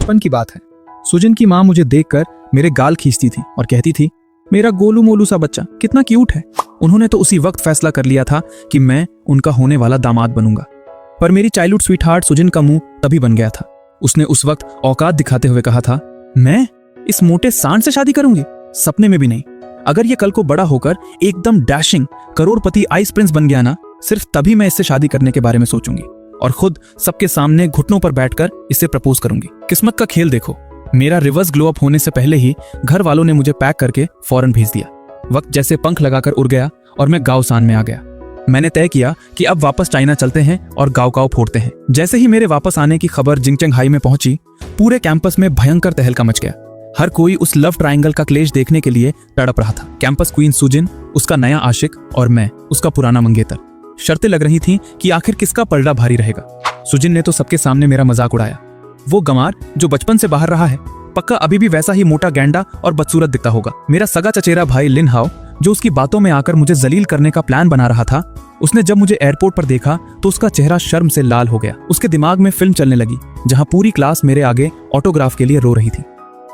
बचपन की बात है। सुजन की माँ मुझे देखकर मेरे गाल खींचती थी और कहती थी, मेरा गोलू मोलू सा बच्चा कितना क्यूट है। उन्होंने तो उसी वक्त फैसला कर लिया था कि मैं उनका होने वाला दामाद बनूंगा। पर मेरी चाइल्डहुड स्वीटहार्ट सुजन का मुंह तभी बन गया था। उसने उस वक्त औकात दिखाते हुए कहा था, मैं इस मोटे सांड से शादी करूंगी? सपने में भी नहीं। अगर ये कल को बड़ा होकर एकदम डैशिंग करोड़पति आइस प्रिंस बन गया ना, सिर्फ तभी मैं इससे शादी करने के बारे में सोचूंगी और खुद सबके सामने घुटनों पर बैठकर इससे प्रपोज करूंगी। किस्मत का खेल देखो, मेरा रिवर्स ग्लो अप होने से पहले ही घर वालों ने मुझे पैक करके फौरन भेज दिया। वक्त जैसे पंख लगाकर उड़ गया और मैं गाओसान में आ गया। मैंने तय किया कि अब वापस चाइना चलते हैं और गाँव फोड़ते हैं। जैसे ही मेरे वापस आने की खबर जिंगचंगहाई में पहुंची, पूरे कैंपस में भयंकर तहलका मच गया। हर कोई उस लव ट्रायंगल का क्लेश देखने के लिए तड़प रहा था। कैंपस क्वीन सुजिन, उसका नया आशिक, और मैं, उसका पुराना मंगेतर। शर्तें लग रही थीं कि आखिर किसका पलड़ा भारी रहेगा। सुजिन ने तो सबके सामने मेरा मजाक उड़ाया। वो गंवार जो बचपन से बाहर रहा है, पक्का अभी भी वैसा ही मोटा गैंडा और बदसूरत दिखता होगा। मेरा सगा चचेरा भाई लिन हाओ, जो उसकी बातों में आकर मुझे जलील करने का प्लान बना रहा था, उसने जब मुझे एयरपोर्ट पर देखा तो उसका चेहरा शर्म से लाल हो गया। उसके दिमाग में फिल्म चलने लगी जहां पूरी क्लास मेरे आगे ऑटोग्राफ के लिए रो रही थी।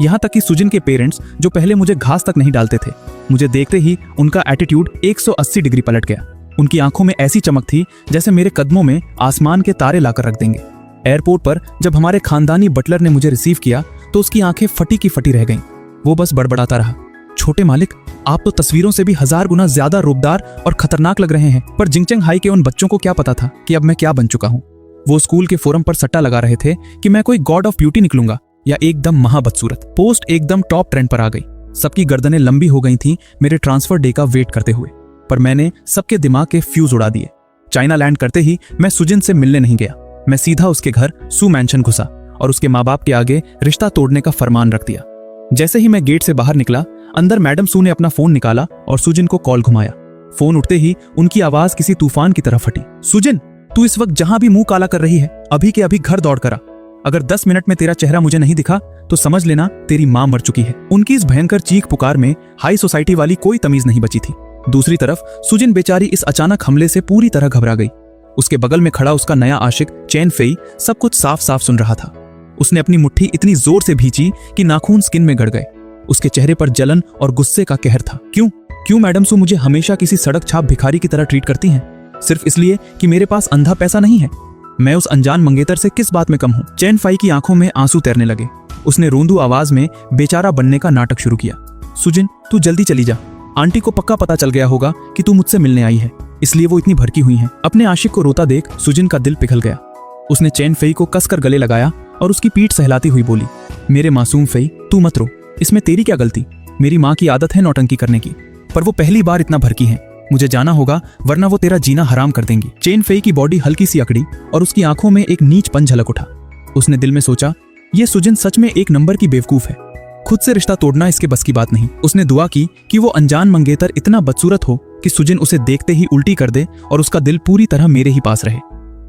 यहाँ तक कि सुजिन के पेरेंट्स, जो पहले मुझे घास तक नहीं डालते थे, मुझे देखते ही उनका एटीट्यूड 180 डिग्री पलट गया। उनकी आंखों में ऐसी चमक थी जैसे मेरे कदमों में आसमान के तारे लाकर रख देंगे। एयरपोर्ट पर जब हमारे खानदानी बटलर ने मुझे रिसीव किया तो उसकी आंखें फटी की फटी रह गईं। वो बस बड़बड़ाता रहा, छोटे मालिक, आप तो तस्वीरों से भी 1000 गुना ज्यादा रूपदार और खतरनाक लग रहे हैं। पर जिंगचंगहाई के उन बच्चों को क्या पता था कि अब मैं क्या बन चुका हूँ। वो स्कूल के फोरम पर सट्टा लगा रहे थे कि मैं कोई गॉड ऑफ ब्यूटी निकलूंगा या एकदम महाबदसूरत। पोस्ट एकदम टॉप ट्रेंड पर आ गई। सबकी गर्दनें लंबी हो गई थीं मेरे ट्रांसफर डे का वेट करते हुए। पर मैंने सबके दिमाग के फ्यूज उड़ा दिए। चाइना लैंड करते ही मैं सुजिन से मिलने नहीं गया। मैं सीधा उसके घर सू मैंशन घुसा और उसके माँ बाप के आगे रिश्ता तोड़ने का फरमान रख दिया। जैसे ही मैं गेट से बाहर निकला, अंदर मैडम सू ने अपना फोन निकाला और सुजिन को कॉल घुमाया। फोन उठते ही उनकी आवाज किसी तूफान की तरह फटी। सुजिन, तू इस वक्त जहां भी मुंह काला कर रही है, अभी के अभी घर दौड़ कर आ। अगर 10 मिनट में तेरा चेहरा मुझे नहीं दिखा तो समझ लेना तेरी मां मर चुकी है। उनकी इस भयंकर चीख पुकार में हाई सोसाइटी वाली कोई तमीज नहीं बची थी। दूसरी तरफ सुजिन बेचारी इस अचानक हमले से पूरी तरह घबरा गई। उसके बगल में खड़ा उसका नया आशिक चैन फेई सब कुछ साफ साफ सुन रहा था। उसने अपनी मुट्ठी इतनी जोर से भींची कि नाखून स्किन में गड़ गए। उसके चेहरे पर जलन और गुस्से का कहर था। क्यों मैडम सू मुझे हमेशा किसी सड़क छाप भिखारी की तरह ट्रीट करती हैं? सिर्फ इसलिए कि मेरे पास अंधा पैसा नहीं है? मैं उस अनजान मंगेतर से किस बात में कम हूं? चैन फाई की आंखों में आंसू तैरने लगे। उसने रोंदू आवाज में बेचारा बनने का नाटक शुरू किया। सुजिन, तू जल्दी चली जा। आंटी को पक्का पता चल गया होगा कि तू मुझसे मिलने आई है, इसलिए वो इतनी भड़की हुई हैं। अपने आशिक को रोता देख सुजिन का दिल पिघल गया। उसने चैन फेई को कसकर गले लगाया और उसकी पीठ सहलाती हुई बोली, मेरे मासूम फेई, तू मत रो। इसमें तेरी क्या गलती? मेरी माँ की आदत है नौटंकी करने की, पर वो पहली बार इतना भड़की है। मुझे जाना होगा वरना वो तेरा जीना हराम कर देंगी। चैन फेई की बॉडी हल्की सी अकड़ी और उसकी आंखों में एक नीचपन झलक उठा। उसने दिल में सोचा, ये सुजिन सच में एक नंबर की बेवकूफ है। खुद से रिश्ता तोड़ना इसके बस की बात नहीं। उसने दुआ की कि वो अनजान मंगेतर इतना बदसूरत हो कि सुजिन उसे देखते ही उल्टी कर दे और उसका दिल पूरी तरह मेरे ही पास रहे।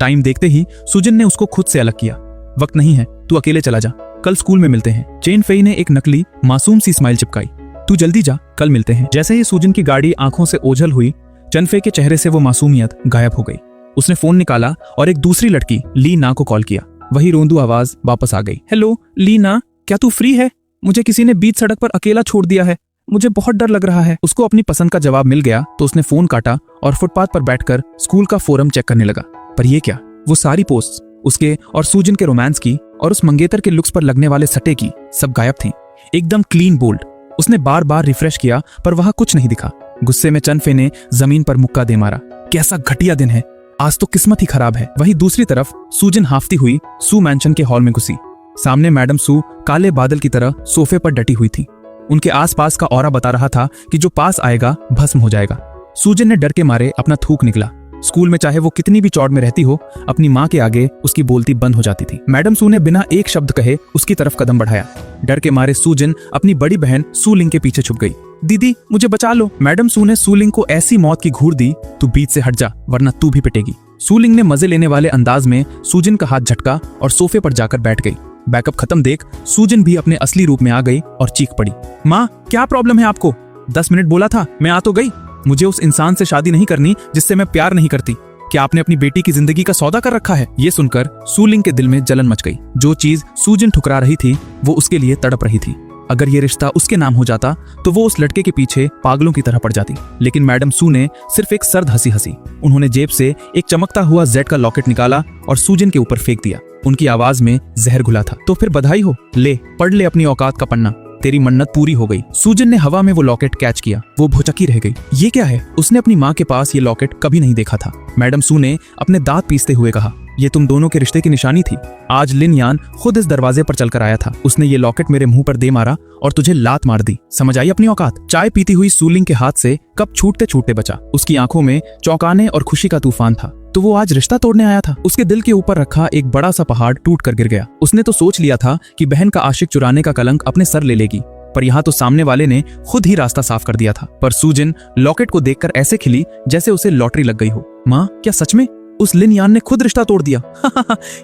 टाइम देखते ही सुजिन ने उसको खुद से अलग किया। वक्त नहीं है, तू अकेले चला जा, कल स्कूल में मिलते हैं। चैन फेई ने एक नकली मासूम सी स्माइल चिपकाई। तू जल्दी जा, कल मिलते हैं। जैसे ही सुजिन की गाड़ी आंखों से ओझल हुई, चैन फेई के चेहरे से वो मासूमियत गायब हो गई। उसने फोन निकाला और एक दूसरी लड़की ली ना को कॉल किया। वही रोंदू आवाज वापस आ गई। हेलो ली ना, क्या तू फ्री है? मुझे किसी ने बीच सड़क पर अकेला छोड़ दिया है, मुझे बहुत डर लग रहा है। उसको अपनी पसंद का जवाब मिल गया तो उसने फोन काटा और फुटपाथ पर बैठकर स्कूल का फोरम चेक करने लगा। पर ये क्या, वो सारी पोस्ट उसके और सुजिन के रोमांस की और उस मंगेतर के लुक्स पर लगने वाले सटे की सब गायब थी, एकदम क्लीन बोल्ड। उसने बार बार रिफ्रेश किया पर वहां कुछ नहीं दिखा। गुस्से में चैन फेई ने जमीन पर मुक्का दे मारा। कैसा घटिया दिन है, आज तो किस्मत ही खराब है। वहीं दूसरी तरफ सुजिन हाफती हुई सू मैंशन के हॉल में घुसी। सामने मैडम सू काले बादल की तरह सोफे पर डटी हुई थी। उनके आसपास का ऑरा बता रहा था कि जो पास आएगा भस्म हो जाएगा। सुजिन ने डर के मारे अपना थूक निकला। स्कूल में चाहे वो कितनी भी चौड़ में रहती हो, अपनी माँ के आगे उसकी बोलती बंद हो जाती थी। मैडम सू ने बिना एक शब्द कहे उसकी तरफ कदम बढ़ाया। डर के मारे सुजिन अपनी बड़ी बहन सू लिंग के पीछे छुप गई। दीदी मुझे बचा लो। मैडम सू ने सू लिंग को ऐसी मौत की घूर दी, तू बीच से हट जा वरना तू भी पिटेगी। सू लिंग ने मजे लेने वाले अंदाज में सुजिन का हाथ झटका और सोफे पर जाकर बैठ गई। बैकअप खत्म देख सुजिन भी अपने असली रूप में आ गई और चीख पड़ी, माँ क्या प्रॉब्लम है आपको? 10 मिनट बोला था, मैं आ तो गई। मुझे उस इंसान से शादी नहीं करनी जिससे मैं प्यार नहीं करती। क्या आपने अपनी बेटी की जिंदगी का सौदा कर रखा है? ये सुनकर सूलिंग के दिल में जलन मच गई। जो चीज सूजन ठुकरा रही थी वो उसके लिए तड़प रही थी। अगर ये रिश्ता उसके नाम हो जाता तो वो उस लड़के के पीछे पागलों की तरह पड़ जाती। लेकिन मैडम सू ने सिर्फ एक सर्द हंसी हंसी। उन्होंने जेब से एक चमकता हुआ जेड का लॉकेट निकाला और सूजन के ऊपर फेंक दिया। उनकी आवाज में जहर घुला था। तो फिर बधाई हो, ले पढ़ ले अपनी औकात का पन्ना, तेरी मन्नत पूरी हो गई। सूजन ने हवा में वो लॉकेट कैच किया। वो भौचकी रह गई। ये क्या है? उसने अपनी माँ के पास ये लॉकेट कभी नहीं देखा था। मैडम सू ने अपने दांत पीसते हुए कहा, ये तुम दोनों के रिश्ते की निशानी थी। आज लिन यान खुद इस दरवाजे पर चलकर आया था। उसने ये लॉकेट मेरे मुंह पर दे मारा और तुझे लात मार दी। समझ आई अपनी औकात? चाय पीती हुई सूलिंग के हाथ से कप छूटते छूटते बचा। उसकी आंखों में चौंकाने और खुशी का तूफान था। तो वो आज रिश्ता तोड़ने आया था। उसके दिल के ऊपर रखा एक बड़ा सा पहाड़ टूट कर गिर गया। उसने तो सोच लिया था कि बहन का आशिक चुराने का कलंक अपने सर ले लेगी, पर यहाँ तो सामने वाले ने खुद ही रास्ता साफ कर दिया था। पर सूजन लॉकेट को देखकर ऐसे खिली जैसे उसे लॉटरी लग गई हो। माँ, क्या सच में उस लिन यान ने खुद रिश्ता तोड़ दिया?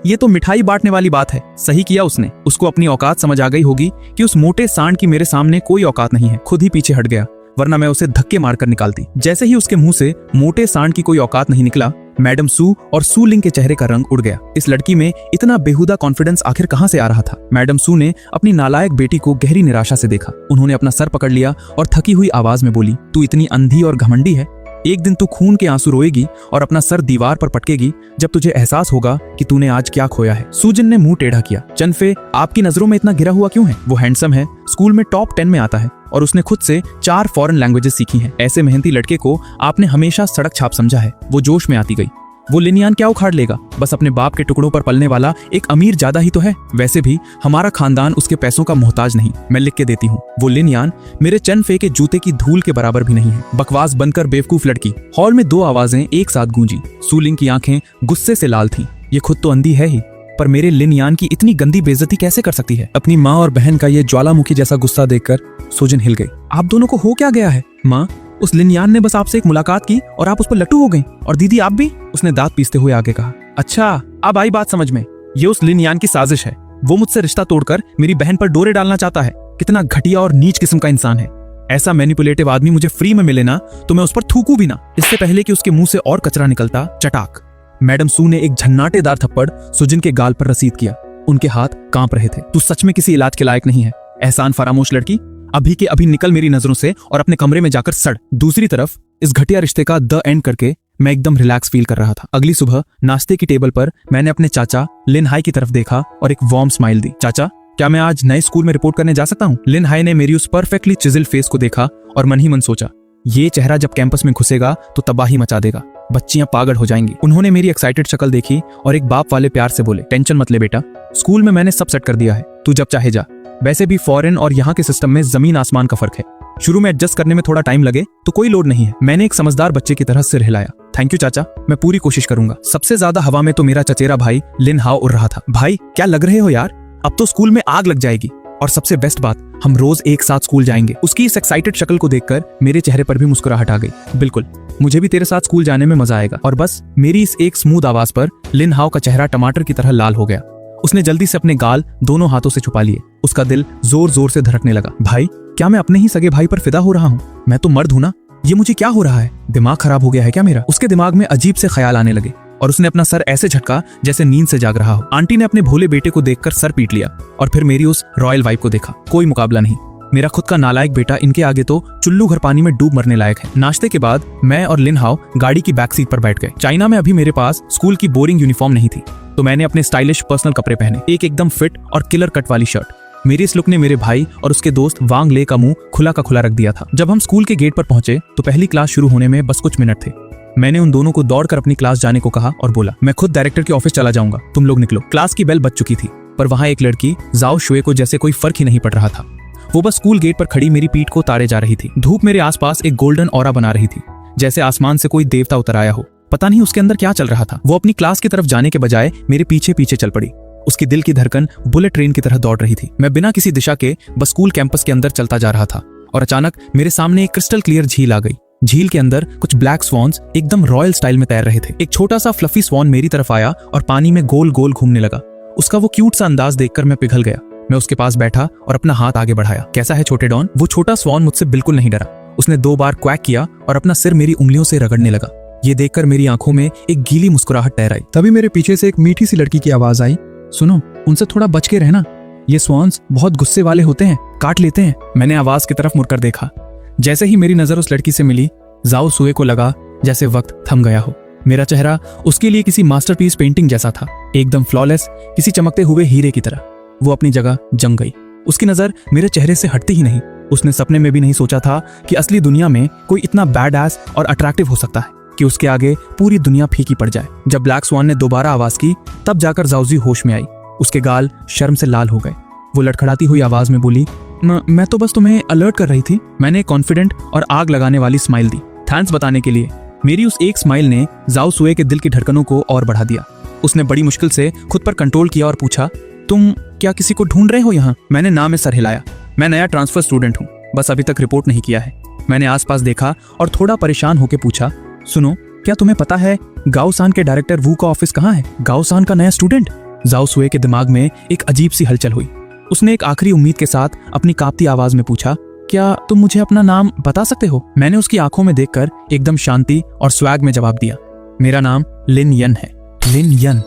ये तो मिठाई बांटने वाली बात है। सही किया उसने। उसको अपनी औकात समझ आ गई होगी कि उस मोटे सांड की मेरे सामने कोई औकात नहीं है। खुद ही पीछे हट गया, वरना मैं उसे धक्के मारकर निकालती। जैसे ही उसके मुंह से मोटे सांड की कोई औकात नहीं निकला, मैडम सू और सूलिंग के चेहरे का रंग उड़ गया। इस लड़की में इतना बेहुदा कॉन्फिडेंस आखिर कहां से आ रहा था? मैडम सू ने अपनी नालायक बेटी को गहरी निराशा से देखा। उन्होंने अपना सर पकड़ लिया और थकी हुई आवाज में बोली, तू इतनी अंधी और घमंडी है। एक दिन तू खून के आंसू रोएगी और अपना सर दीवार पर पटकेगी जब तुझे एहसास होगा कि तूने आज क्या खोया है। सूजन ने मुंह टेढ़ा किया। चनफे, आपकी नजरों में इतना गिरा हुआ क्यों है? वो हैंडसम है, स्कूल में टॉप 10 में आता है और उसने खुद से 4 फॉरेन लैंग्वेजेस सीखी हैं। ऐसे मेहनती लड़के को आपने हमेशा सड़क छाप समझा है। वो जोश में आती गई। वो लिन यान क्या उखाड़ लेगा? बस अपने बाप के टुकड़ों पर पलने वाला एक अमीर जादा ही तो है। वैसे भी हमारा खानदान उसके पैसों का मोहताज नहीं। मैं लिख के देती हूँ, वो लिन यान मेरे चनफे के जूते की धूल के बराबर भी नहीं है। बकवास बनकर बेवकूफ लड़की। हॉल में 2 आवाजें एक साथ गूंजी। सूलिंग की आंखें गुस्से से लाल थीं। ये खुद तो अंधी है ही, पर मेरे लिन यान की इतनी गंदी बेइज्जती कैसे कर सकती है? अपनी माँ और बहन का ये ज्वालामुखी जैसा गुस्सा देखकर सूजन हिल गई। आप दोनों को हो क्या गया है? माँ, उस लिन यान ने बस आपसे एक मुलाकात की और आप उस पर लट्टू हो गई। और दीदी आप भी? उसने दांत पीसते हुए आगे कहा। अच्छा, अब आई बात समझ में। ये उस लिन यान की साजिश है। वो मुझसे रिश्ता तोड़कर मेरी बहन पर डोरे डालना चाहता है। कितना घटिया और नीच किस्म का इंसान है। ऐसा मैनिपुलेटिव आदमी मुझे फ्री में मिले ना तो मैं उस पर थूकूं भी ना। इससे पहले कि उसके मुंह से और कचरा निकलता, चटाक। मैडम सू ने एक झन्नाटेदार थप्पड़ सूजन के गाल पर रसीद किया। उनके हाथ कांप रहे थे। तू सच में किसी इलाज के लायक नहीं है, एहसान फरामोश लड़की। अभी के अभी निकल मेरी नजरों से और अपने कमरे में जाकर सड़। दूसरी तरफ इस घटिया रिश्ते का द एंड करके मैं एकदम रिलैक्स फील कर रहा था। अगली सुबह नाश्ते की टेबल पर मैंने अपने चाचा लिन हाई की तरफ देखा और एक वार्म स्माइल दी। चाचा, क्या मैं आज नए स्कूल में रिपोर्ट करने जा सकता हूँ? लिन हाई ने मेरी उस परफेक्टली चिजल फेस को देखा और मन ही मन सोचा, ये चेहरा जब कैंपस में घुसेगा तो तबाही मचा देगा। बच्चियां पागल हो जाएंगी। उन्होंने मेरी एक्साइटेड शक्ल देखी और एक बाप वाले प्यार से बोले, टेंशन मत ले बेटा, स्कूल में मैंने सब सेट कर दिया है, तू जब चाहे जा। वैसे भी फॉरेन और यहाँ के सिस्टम में जमीन आसमान का फर्क है। शुरू में एडजस्ट करने में थोड़ा टाइम लगे तो कोई लोड नहीं है। मैंने एक समझदार बच्चे की तरह सिर हिलाया। थैंक यू चाचा, मैं पूरी कोशिश करूंगा। सबसे ज्यादा हवा में तो मेरा चचेरा भाई लिन हाओ उड़ रहा था। भाई, क्या लग रहे हो यार? अब तो स्कूल में आग लग जाएगी। और सबसे बेस्ट बात, हम रोज एक साथ स्कूल जाएंगे। उसकी इस एक्साइटेड शक्ल को देखकर मेरे चेहरे पर भी मुस्कुराहट आ गई। बिल्कुल, मुझे भी तेरे साथ स्कूल जाने में मजा आएगा। और बस मेरी इस एक स्मूथ आवाज पर लिन हाओ का चेहरा टमाटर की तरह लाल हो गया। उसने जल्दी से अपने गाल दोनों हाथों से छुपा लिए। उसका दिल जोर जोर से धड़कने लगा। भाई, क्या मैं अपने ही सगे भाई पर फिदा हो रहा हूँ? मैं तो मर्द हूं ना। ये मुझे क्या हो रहा है? दिमाग खराब हो गया है क्या मेरा? उसके दिमाग में अजीब से ख्याल आने लगे और उसने अपना सर ऐसे झटका जैसे नींद से जाग रहा हो। आंटी ने अपने भोले बेटे को देखकर सर पीट लिया और फिर मेरी उस रॉयल वाइफ को देखा। कोई मुकाबला नहीं। मेरा खुद का नालायक बेटा इनके आगे तो चुल्लू घर पानी में डूब मरने लायक है। नाश्ते के बाद मैं और लिन हाओ गाड़ी की बैक सीट पर बैठ गए। चाइना में अभी मेरे पास स्कूल की बोरिंग यूनिफॉर्म नहीं थी, तो मैंने अपने स्टाइलिश पर्सनल कपड़े पहने। एक एकदम फिट और किलर कट वाली शर्ट। मेरी इस लुक ने मेरे भाई और उसके दोस्त वांग ले का मुंह खुला का खुला रख दिया था। जब हम स्कूल के गेट पर पहुंचे तो पहली क्लास शुरू होने में बस कुछ मिनट थे। मैंने उन दोनों को दौड़कर अपनी क्लास जाने को कहा और बोला, मैं खुद डायरेक्टर के ऑफिस चला जाऊंगा, तुम लोग निकलो। क्लास की बेल बज चुकी थी, पर वहां एक लड़की जाओ शुए को जैसे कोई फर्क ही नहीं पड़ रहा था। वो बस स्कूल गेट पर खड़ी मेरी पीठ को ताड़े जा रही थी। धूप मेरे आसपास एक गोल्डन ऑरा बना रही थी, जैसे आसमान से कोई देवता उतर आया हो। पता नहीं उसके अंदर क्या चल रहा था। वो अपनी क्लास की तरफ जाने के बजाय मेरे पीछे पीछे चल पड़ी। उसकी दिल की धड़कन बुलेट ट्रेन की तरह दौड़ रही थी। मैं बिना किसी दिशा के बस स्कूल कैंपस के अंदर चलता जा रहा था और अचानक मेरे सामने एक क्रिस्टल क्लियर झील आ गई। झील के अंदर कुछ ब्लैक स्वॉन्स एकदम रॉयल स्टाइल में तैर रहे थे। एक छोटा सा फ्लफी स्वॉन मेरी तरफ आया और पानी में गोल गोल घूमने लगा। उसका वो क्यूट सा अंदाज देखकर मैं पिघल गया। मैं उसके पास बैठा और अपना हाथ आगे बढ़ाया। कैसा है छोटे डॉन? वो छोटा स्वॉन मुझसे बिल्कुल नहीं डरा। उसने 2 बार क्वैक किया और अपना सिर मेरी उंगलियों से रगड़ने लगा। ये देखकर मेरी आंखों में एक गीली मुस्कुराहट तैर आई। तभी मेरे पीछे से एक मीठी सी लड़की की आवाज आई, सुनो, उनसे थोड़ा बच के रहना, ये स्वॉन्स बहुत गुस्से वाले होते हैं, काट लेते हैं। मैंने आवाज की तरफ मुड़कर देखा। जैसे ही मेरी नजर उस लड़की से मिली, जाओ सुए को लगा जैसे वक्त थम गया हो। मेरा चेहरा उसके लिए किसी मास्टरपीस पेंटिंग जैसा था, एकदम फ्लॉलेस, किसी चमकते हुए हीरे की तरह। वो अपनी जगह जम गई। उसकी नजर मेरे चेहरे से हटती ही नहीं। उसने सपने में भी नहीं सोचा था कि असली दुनिया में कोई इतना बैड एस और अट्रैक्टिव हो सकता है कि उसके आगे पूरी दुनिया फीकी पड़ जाए। जब ब्लैक स्वान ने दोबारा आवाज की, तब जाकर जाओजी होश में आई। उसके गाल शर्म से लाल हो गए। वो लड़खड़ाती हुई आवाज में बोली, मैं तो बस तुम्हें अलर्ट कर रही थी। मैंने कॉन्फिडेंट और आग लगाने वाली स्माइल दी, थैंक्स बताने के लिए। मेरी उस एक स्माइल ने जाओ सुए के दिल की धड़कनों को और बढ़ा दिया। उसने बड़ी मुश्किल से खुद पर कंट्रोल किया और पूछा, तुम क्या किसी को ढूंढ रहे हो यहाँ? मैंने ना में सर हिलाया। मैं नया ट्रांसफर स्टूडेंट हूँ, बस अभी तक रिपोर्ट नहीं किया है। मैंने आसपास देखा और थोड़ा परेशान होकर पूछा, सुनो, क्या तुम्हें पता है गाओसान के डायरेक्टर वू का ऑफिस कहाँ है? गाओसान का नया स्टूडेंट? जाओ सुए के दिमाग में एक अजीब सी हलचल हुई। उसने एक आखिरी उम्मीद के साथ अपनी कांपती आवाज में पूछा, क्या तुम मुझे अपना नाम बता सकते हो? मैंने उसकी आंखों में देखकर एकदम शांति और स्वैग में जवाब दिया, मेरा नाम लिन यन है। लिन यन,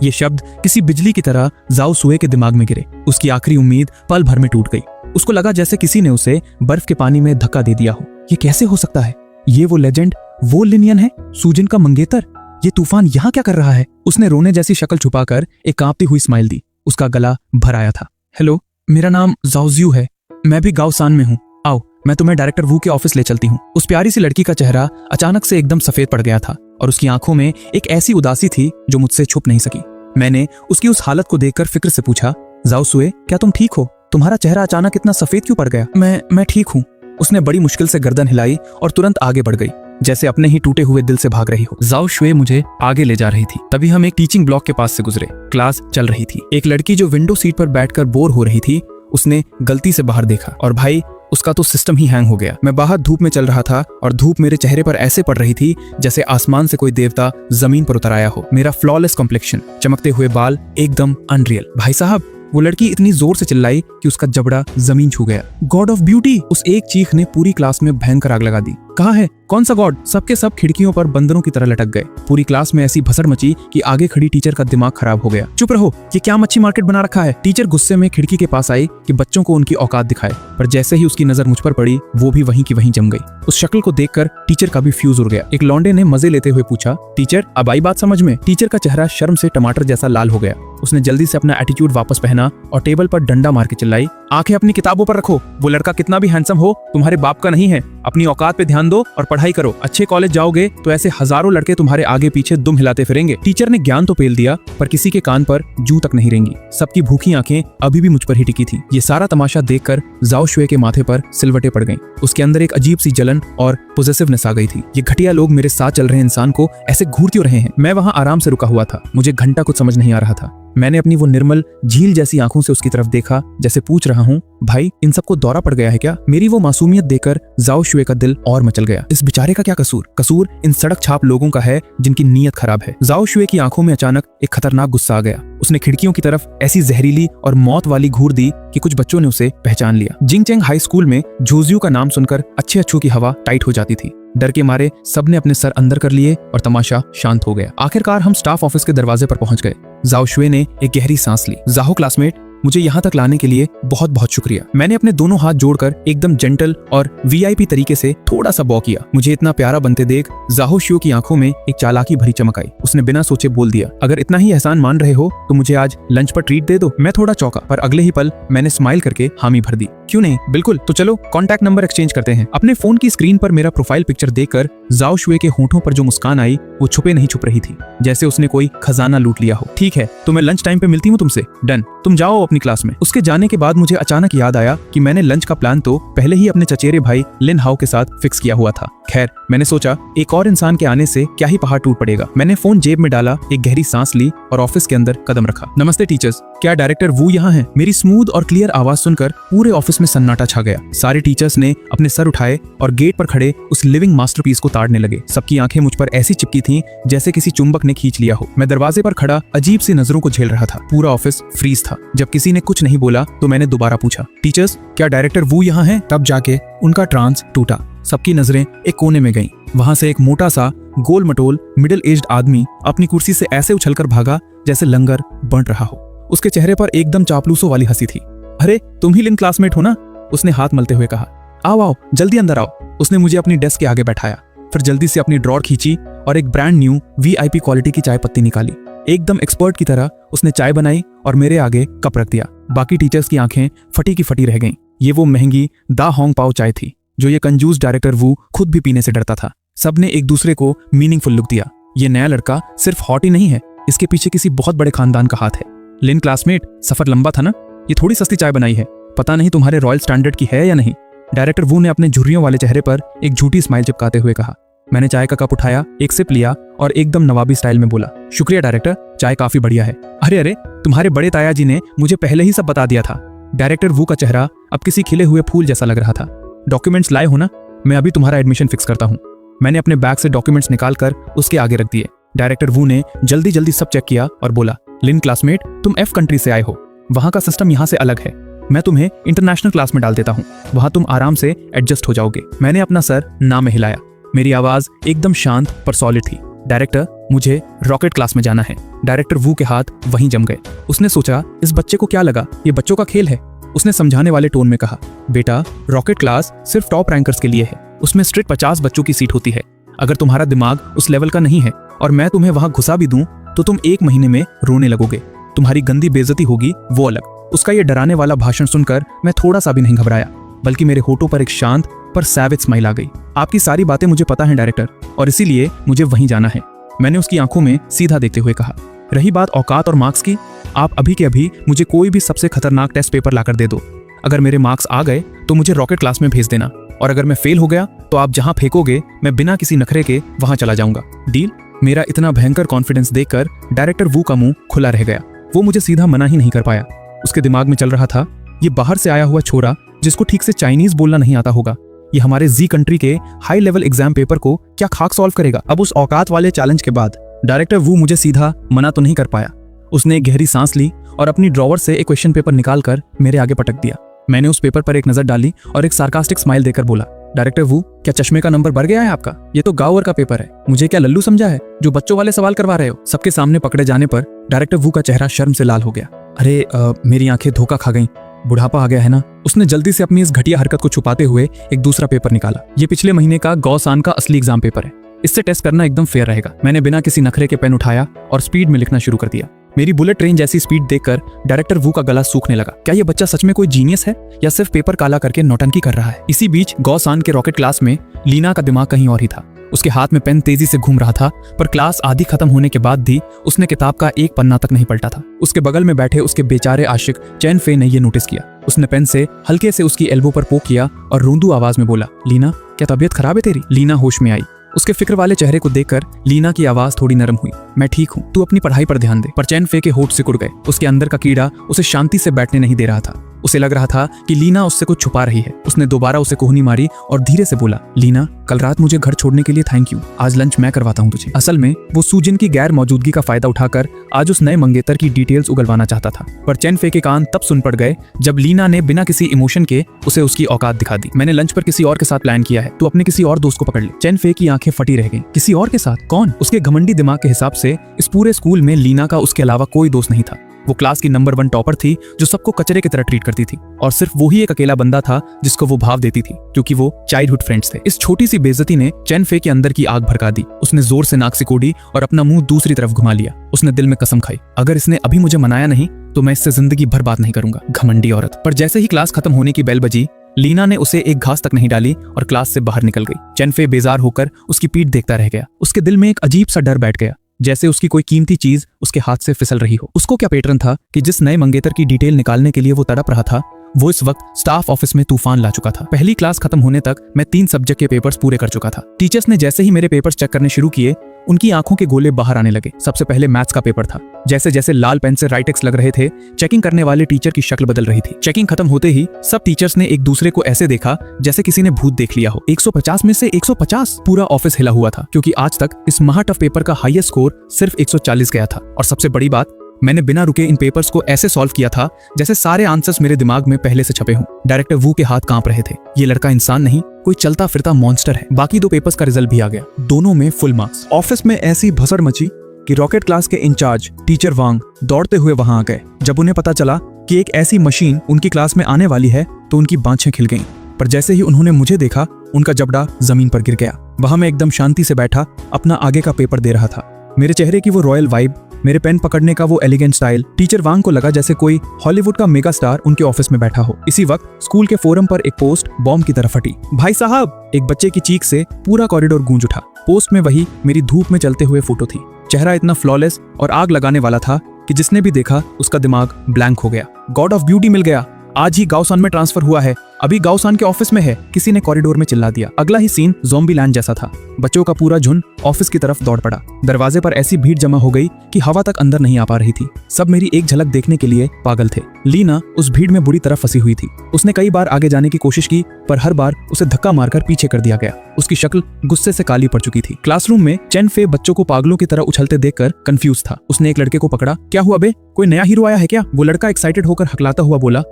ये शब्द किसी बिजली की तरह जाओ सुए के दिमाग में गिरे। उसकी आखिरी उम्मीद पल भर में टूट गई। उसको लगा जैसे किसी ने उसे बर्फ के पानी में धक्का दे दिया हो। ये कैसे हो सकता है? ये वो लेजेंड, वो लिन यन है, सूजन का मंगेतर। ये तूफान यहाँ क्या कर रहा है? उसने रोने जैसी शक्ल छुपाकर एक कांपती हुई स्माइल दी। उसका गला भर आया था। हेलो, मेरा नाम जाओज्यू है, मैं भी गाओसान में हूँ। आओ, मैं तुम्हें डायरेक्टर वू के ऑफिस ले चलती हूँ। उस प्यारी सी लड़की का चेहरा अचानक से एकदम सफेद पड़ गया था और उसकी आंखों में एक ऐसी उदासी थी जो मुझसे छुप नहीं सकी। मैंने उसकी उस हालत को देखकर फिक्र से पूछा, जाओ सुए, क्या तुम ठीक हो? तुम्हारा चेहरा अचानक इतना सफेद क्यों पड़ गया? मैं ठीक हूँ। उसने बड़ी मुश्किल से गर्दन हिलाई और तुरंत आगे बढ़ गई, जैसे अपने ही टूटे हुए दिल से भाग रही हो। जाओ शुए मुझे आगे ले जा रही थी। तभी हम एक टीचिंग ब्लॉक के पास से गुजरे। क्लास चल रही थी। एक लड़की जो विंडो सीट पर बैठकर बोर हो रही थी, उसने गलती से बाहर देखा और भाई उसका तो सिस्टम ही हैंग हो गया। मैं बाहर धूप में चल रहा था और धूप मेरे चेहरे पर ऐसे पड़ रही थी जैसे आसमान से कोई देवता जमीन पर उतर आया हो। मेरा फ्लॉलेस कॉम्प्लेक्शन, चमकते हुए बाल, एकदम अनरियल। भाई साहब, वो लड़की इतनी जोर से चिल्लाई कि उसका जबड़ा जमीन छू गया। God of beauty! उस एक चीख ने पूरी क्लास में भयंकर आग लगा दी। कहाँ है? कौन सा गॉड? सबके सब खिड़कियों पर बंदरों की तरह लटक गए। पूरी क्लास में ऐसी भसड़ मची कि आगे खड़ी टीचर का दिमाग खराब हो गया। चुप रहो, ये क्या मच्छी मार्केट बना रखा है? टीचर गुस्से में खिड़की के पास आई कि बच्चों को उनकी औकात दिखाए, पर जैसे ही उसकी नजर मुझ पर पड़ी, वो भी वहीं की वहीं जम गई। उस शक्ल को देखकर टीचर का भी फ्यूज उड़ गया। एक लौंडे ने मजे लेते हुए पूछा, टीचर अब आई बात समझ में? टीचर का चेहरा शर्म से टमाटर जैसा लाल हो गया। उसने जल्दी से अपना एटीट्यूड वापस पहना और टेबल पर डंडा मार के चिल्लाई, आंखें अपनी किताबों पर रखो। वो लड़का कितना भी हैंडसम हो, तुम्हारे बाप का नहीं है। अपनी औकात पे ध्यान दो और पढ़ाई करो। अच्छे कॉलेज जाओगे तो ऐसे हजारों लड़के तुम्हारे आगे पीछे दुम हिलाते फिरेंगे। टीचर ने ज्ञान तो पेल दिया, पर किसी के कान पर जू तक नहीं रेंगी। सबकी भूखी आंखें अभी भी मुझ पर ही टिकी थी। ये सारा तमाशा देखकर जाओ शुए के माथे पर सिलवटें पड़ गईं। उसके अंदर एक अजीब सी जलन और पॉजिटिवनेस आ गई थी। ये घटिया लोग मेरे साथ चल रहे इंसान को ऐसे घूर क्यों रहे हैं? मैं वहां आराम से रुका हुआ था। मुझे घंटा कुछ समझ नहीं आ रहा था। मैंने अपनी वो निर्मल झील जैसी आंखों से उसकी तरफ देखा, जैसे पूछ रहा हूँ, भाई इन सबको दौरा पड़ गया है क्या? मेरी वो मासूमियत देखकर जाओ शुए का दिल और मचल गया। इस बेचारे का क्या कसूर? कसूर इन सड़क छाप लोगों का है जिनकी नीयत खराब है। जाओ शुए की आंखों में अचानक एक खतरनाक गुस्सा आ गया। उसने खिड़कियों की तरफ ऐसी जहरीली और मौत वाली घूर दी कि कुछ बच्चों ने उसे पहचान लिया। जिंगचेंग हाई स्कूल में जोजियो का नाम सुनकर अच्छे अच्छों की हवा टाइट हो जाती थी। डर के मारे सबने अपने सर अंदर कर लिए और तमाशा शांत हो गया। आखिरकार हम स्टाफ ऑफिस के दरवाजे पर पहुंच गए। जाओ शुए ने एक गहरी सांस ली। जाहो क्लासमेट, मुझे यहाँ तक लाने के लिए बहुत बहुत शुक्रिया। मैंने अपने दोनों हाथ जोड़कर एकदम जेंटल और वीआईपी तरीके से थोड़ा सा बॉ किया। मुझे इतना प्यारा बनते देख जाहो शुए की आंखों में एक चालाकी भरी चमक आई। उसने बिना सोचे बोल दिया, अगर इतना ही एहसान मान रहे हो तो मुझे आज लंच पर ट्रीट दे दो। मैं थोड़ा चौंका, पर अगले ही पल मैंने स्माइल करके हामी भर दी। क्यों नहीं, बिल्कुल, तो चलो कॉन्टैक्ट नंबर एक्सचेंज करते हैं। अपने फोन की स्क्रीन पर मेरा प्रोफाइल पिक्चर देखकर जाओ शुए के होंठों पर जो मुस्कान आई वो छुपे नहीं छुप रही थी, जैसे उसने कोई खजाना लूट लिया हो। ठीक है, तो मैं लंच टाइम पे मिलती हूँ तुमसे। डन, तुम जाओ अपनी क्लास में। उसके जाने के बाद मुझे अचानक याद आया कि मैंने लंच का प्लान तो पहले ही अपने चचेरे भाई लिन हाओ के साथ फिक्स किया हुआ था। खैर, मैंने सोचा एक और इंसान के आने से क्या ही पहाड़ टूट पड़ेगा। मैंने फोन जेब में डाला, एक गहरी सांस ली और ऑफिस के अंदर कदम रखा। नमस्ते टीचर्स, क्या डायरेक्टर वू यहाँ हैं? मेरी स्मूथ और क्लियर आवाज सुनकर पूरे ऑफिस में सन्नाटा छा गया। सारे टीचर्स ने अपने सर उठाए और गेट पर खड़े उस लिविंग मास्टरपीस को ताड़ने लगे। सबकी आंखें मुझ पर ऐसी चिपकी थीं जैसे किसी चुंबक ने खींच लिया हो। मैं दरवाजे पर खड़ा अजीब सी नजरों को झेल रहा था। पूरा ऑफिस फ्रीज था। जब किसी ने कुछ नहीं बोला तो मैंने दोबारा पूछा, टीचर्स, क्या डायरेक्टर वू यहाँ हैं? तब जाके उनका ट्रांस टूटा। सबकी नजरें एक कोने में गईं। वहां से एक मोटा सा गोल मटोल मिडिल एज्ड आदमी अपनी कुर्सी से ऐसे उछलकर भागा जैसे लंगर बन रहा हो। उसके चेहरे पर एकदम चापलूसों वाली हंसी थी। अरे तुम ही लिन क्लासमेट हो ना? उसने हाथ मलते हुए कहा। आओ आओ जल्दी अंदर आओ। उसने मुझे अपनी डेस्क के आगे बैठाया, फिर जल्दी से अपनी ड्रॉर खींची और एक ब्रांड न्यू VIP क्वालिटी की चाय पत्ती निकाली। एकदम एक्सपर्ट की तरह उसने चाय बनाई और मेरे आगे कप रख दिया। बाकी टीचर्स की आंखें फटी की फटी रह गईं। ये वो महंगी दा होंग पाओ चाय थी जो ये कंजूस डायरेक्टर वू खुद भी पीने से डरता था। सबने एक दूसरे को मीनिंगफुल लुक दिया। ये नया लड़का सिर्फ हॉट ही नहीं है, इसके पीछे किसी बहुत बड़े खानदान का हाथ है। लिन क्लासमेट, सफर लंबा था ना? ये थोड़ी सस्ती चाय बनाई है, पता नहीं तुम्हारे रॉयल स्टैंडर्ड की है या नहीं। डायरेक्टर वू ने अपने झुर्रियों वाले चेहरे पर एक झूठी स्माइल चिपकाते हुए कहा। मैंने चाय का कप उठाया, एक सिप लिया और एकदम नवाबी स्टाइल में बोला, शुक्रिया डायरेक्टर, चाय काफी बढ़िया है। अरे अरे, तुम्हारे बड़े ताया जी ने मुझे पहले ही सब बता दिया था। डायरेक्टर वू का चेहरा अब किसी खिले हुए फूल जैसा लग रहा था। डॉक्यूमेंट्स लाए हो ना? मैं अभी तुम्हारा एडमिशन फिक्स करता हूँ। मैंने अपने बैग से डॉक्यूमेंट्स निकालकर उसके आगे रख दिए। डायरेक्टर वू ने जल्दी जल्दी सब चेक किया और बोला, लिन क्लासमेट, तुम F कंट्री से आए हो, वहां का सिस्टम यहाँ से अलग है। मैं तुम्हें इंटरनेशनल क्लास में डाल देता हूँ, वहां तुम आराम से एडजस्ट हो जाओगे। मैंने अपना सर ना में हिलाया। मेरी आवाज एकदम शांत पर सॉलिड थी। डायरेक्टर, मुझे रॉकेट क्लास में जाना है। डायरेक्टर वू के हाथ वहीं जम गए। उसने सोचा, इस बच्चे को क्या लगा, ये बच्चों का खेल है। उसने समझाने वाले टोन में कहा, बेटा, रॉकेट क्लास सिर्फ टॉप रैंकर्स के लिए है। उसमें स्ट्रिक्ट 50 बच्चों की सीट होती है। अगर तुम्हारा दिमाग उस लेवल का नहीं है और मैं तुम्हें वहां घुसा भी दूं तो तुम 1 महीने में रोने लगोगे। तुम्हारी गंदी बेइज्जती होगी, वो अलग। उसका ये डराने वाला भाषण सुनकर मैं थोड़ा सा भी नहीं घबराया, बल्कि मेरे होठों पर एक शांत पर सैवेज स्माइल आ गई। आपकी सारी बातें मुझे पता है डायरेक्टर, और इसीलिए मुझे वहीं जाना है। मैंने उसकी आंखों में सीधा देखते हुए कहा। रही बात औकात और मार्क्स की, आप अभी के अभी मुझे कोई भी सबसे खतरनाक टेस्ट पेपर लाकर दे दो। अगर मेरे मार्क्स आ गए तो मुझे रॉकेट क्लास में भेज देना, और अगर मैं फेल हो गया तो आप जहां फेंकोगे मैं बिना किसी नखरे के वहां चला जाऊंगा। डील? मेरा इतना भयंकर कॉन्फिडेंस देखकर डायरेक्टर वू का मुंह खुला रह गया। वो मुझे सीधा मना ही नहीं कर पाया। उसके दिमाग में चल रहा था, ये बाहर से आया हुआ छोरा जिसको ठीक से चाइनीज बोलना नहीं आता होगा, ये हमारे जी कंट्री के हाई लेवल एग्जाम पेपर को क्या खाक सॉल्व करेगा। अब उस औकात वाले चैलेंज के बाद डायरेक्टर वू मुझे सीधा मना तो नहीं कर पाया। उसने एक गहरी सांस ली और अपनी ड्रॉवर से एक क्वेश्चन पेपर निकालकर मेरे आगे पटक दिया। मैंने उस पेपर पर एक नजर डाली और एक सार्कास्टिक स्माइल देकर बोला, डायरेक्टर वू, क्या चश्मे का नंबर बढ़ गया है आपका? ये तो गाँवर का पेपर है, मुझे क्या लल्लू समझा है जो बच्चों वाले सवाल करवा रहे हो? सबके सामने पकड़े जाने पर डायरेक्टर वू का चेहरा शर्म से लाल हो गया। अरे मेरी आंखें धोखा खा गईं, बुढ़ापा आ गया है ना। उसने जल्दी से अपनी इस घटिया हरकत को छुपाते हुए एक दूसरा पेपर निकाला। ये पिछले महीने का गौसान का असली एग्जाम पेपर है, इससे टेस्ट करना एकदम फेयर रहेगा। मैंने बिना किसी नखरे के पेन उठाया और स्पीड में लिखना शुरू कर दिया। मेरी बुलेट ट्रेन जैसी स्पीड देखकर डायरेक्टर वू का गला सूखने लगा। क्या ये बच्चा सच में कोई जीनियस है या सिर्फ पेपर काला करके नौटंकी कर रहा है? इसी बीच गौसान के रॉकेट क्लास में लीना का दिमाग कहीं और ही था। उसके हाथ में पेन तेजी से घूम रहा था, पर क्लास आधी खत्म होने के बाद भी उसने किताब का एक पन्ना तक नहीं पलटा था। उसके बगल में बैठे उसके बेचारे आशिक चैन फे ने यह नोटिस किया। उसने पेन से हल्के से उसकी एल्बो पर पोक किया और रूंधू आवाज में बोला, लीना, क्या तबीयत खराब है तेरी? लीना होश में आई। उसके फिक्र वाले चेहरे को देखकर लीना की आवाज थोड़ी नरम हुई। मैं ठीक हूँ, तू अपनी पढ़ाई पर ध्यान दे। पर चैन फे के होठ सिकुड़ गए। उसके अंदर का कीड़ा उसे शांति से बैठने नहीं दे रहा था। उसे लग रहा था कि लीना उससे कुछ छुपा रही है। उसने दोबारा उसे कोहनी मारी और धीरे से बोला, लीना, कल रात मुझे घर छोड़ने के लिए थैंक यू। आज लंच मैं करवाता हूँ तुझे। असल में वो सूजिन की गैर मौजूदगी का फायदा उठाकर आज उस नए मंगेतर की डिटेल्स उगलवाना चाहता था। पर चैन फे के कान तब सुन पड़ गए जब लीना ने बिना किसी इमोशन के उसे उसकी औकात दिखा दी। मैंने लंच पर किसी और के साथ प्लान किया है, तू अपने किसी और दोस्त को पकड़ ले। चैन फे की आंखें फटी रह गईं। किसी और के साथ? कौन? उसके घमंडी दिमाग के हिसाब से इस पूरे स्कूल में लीना का उसके अलावा कोई दोस्त नहीं था। वो क्लास की नंबर 1 टॉपर थी जो सबको कचरे की तरह ट्रीट करती थी, और सिर्फ वो ही एक अकेला बंदा था जिसको वो भाव देती थी, क्योंकि वो चाइल्डहुड फ्रेंड्स थे। इस छोटी सी बेइज्जती ने चैन फे के अंदर की आग भड़का दी। उसने जोर से नाक सिकोड़ी और अपना मुंह दूसरी तरफ घुमा लिया। उसने दिल में कसम खाई, अगर इसने अभी मुझे मनाया नहीं तो मैं इससे जिंदगी भर बात नहीं करूंगा, घमंडी औरत। पर जैसे ही क्लास खत्म होने की बेल बजी, लीना ने उसे एक घास तक नहीं डाली और क्लास से बाहर निकल गई। चैन फे बेजार होकर उसकी पीठ देखता रह गया। उसके दिल में एक अजीब सा डर बैठ गया, जैसे उसकी कोई कीमती चीज उसके हाथ से फिसल रही हो। उसको क्या पैटर्न था कि जिस नए मंगेतर की डिटेल निकालने के लिए वो तड़प रहा था, वो इस वक्त स्टाफ ऑफिस में तूफान ला चुका था। पहली क्लास खत्म होने तक मैं 3 सब्जेक्ट के पेपर्स पूरे कर चुका था। टीचर्स ने जैसे ही मेरे पेपर्स चेक करने शुरू किए, उनकी आंखों के गोले बाहर आने लगे। सबसे पहले मैथ्स का पेपर था। जैसे जैसे लाल पेन से राइट एक्स लग रहे थे, चेकिंग करने वाले टीचर की शक्ल बदल रही थी। चेकिंग खत्म होते ही सब टीचर्स ने एक दूसरे को ऐसे देखा जैसे किसी ने भूत देख लिया हो। 150 में से 150। पूरा ऑफिस हिला हुआ था, क्योंकि आज तक इस महा टफ पेपर का हाईएस्ट स्कोर सिर्फ 140 गया था। और सबसे बड़ी बात, मैंने बिना रुके इन पेपर्स को ऐसे सॉल्व किया था जैसे सारे आंसर्स मेरे दिमाग में पहले से छपे हों। डायरेक्टर वू के हाथ कांप रहे थे। ये लड़का इंसान नहीं, कोई चलता फिरता मॉन्स्टर है। बाकी 2 पेपर्स का रिजल्ट भी आ गया, दोनों में फुल मार्क्स। ऑफिस में ऐसी भसड़ मची कि रॉकेट क्लास के इंचार्ज टीचर वांग दौड़ते हुए वहां आ गए। जब उन्हें पता चला कि एक ऐसी मशीन उनकी क्लास में आने वाली है तो उनकी बाँछें खिल गईं। पर जैसे ही उन्होंने मुझे देखा, उनका जबड़ा जमीन पर गिर गया। वहां मैं एकदम शांति से बैठा अपना आगे का पेपर दे रहा था। मेरे चेहरे की वो रॉयल वाइब, मेरे पेन पकड़ने का वो एलिगेंट स्टाइल, टीचर वांग को लगा जैसे कोई हॉलीवुड का मेगा स्टार उनके ऑफिस में बैठा हो। इसी वक्त स्कूल के फोरम पर एक पोस्ट बॉम्ब की तरह फटी। भाई साहब, एक बच्चे की चीख से पूरा कॉरिडोर गूंज उठा। पोस्ट में वही मेरी धूप में चलते हुए फोटो थी। चेहरा इतना फ्लॉलेस और आग लगाने वाला था कि जिसने भी देखा उसका दिमाग ब्लैंक हो गया। गॉड ऑफ ब्यूटी मिल गया, आज ही गाओसान में ट्रांसफर हुआ है, अभी गाओसान के ऑफिस में है, किसी ने कॉरिडोर में चिल्ला दिया। अगला ही सीन ज़ॉम्बी लैंड जैसा था। बच्चों का पूरा झुंड ऑफिस की तरफ दौड़ पड़ा। दरवाजे पर ऐसी भीड़ जमा हो गई कि हवा तक अंदर नहीं आ पा रही थी। सब मेरी एक झलक देखने के लिए पागल थे। लीना उस भीड़ में बुरी तरह फंसी हुई थी। उसने कई बार आगे जाने की कोशिश की, पर हर बार उसे धक्का मारकर पीछे कर दिया गया। उसकी शक्ल गुस्से से काली पड़ चुकी थी। क्लासरूम में चेन फे बच्चों को पागलों की तरह उछलते देखकर कंफ्यूज था। उसने एक लड़के को पकड़ा। क्या हुआ बे, कोई नया हीरो आया है क्या? वो लड़का एक्साइटेड होकर हकलाता हुआ बोला,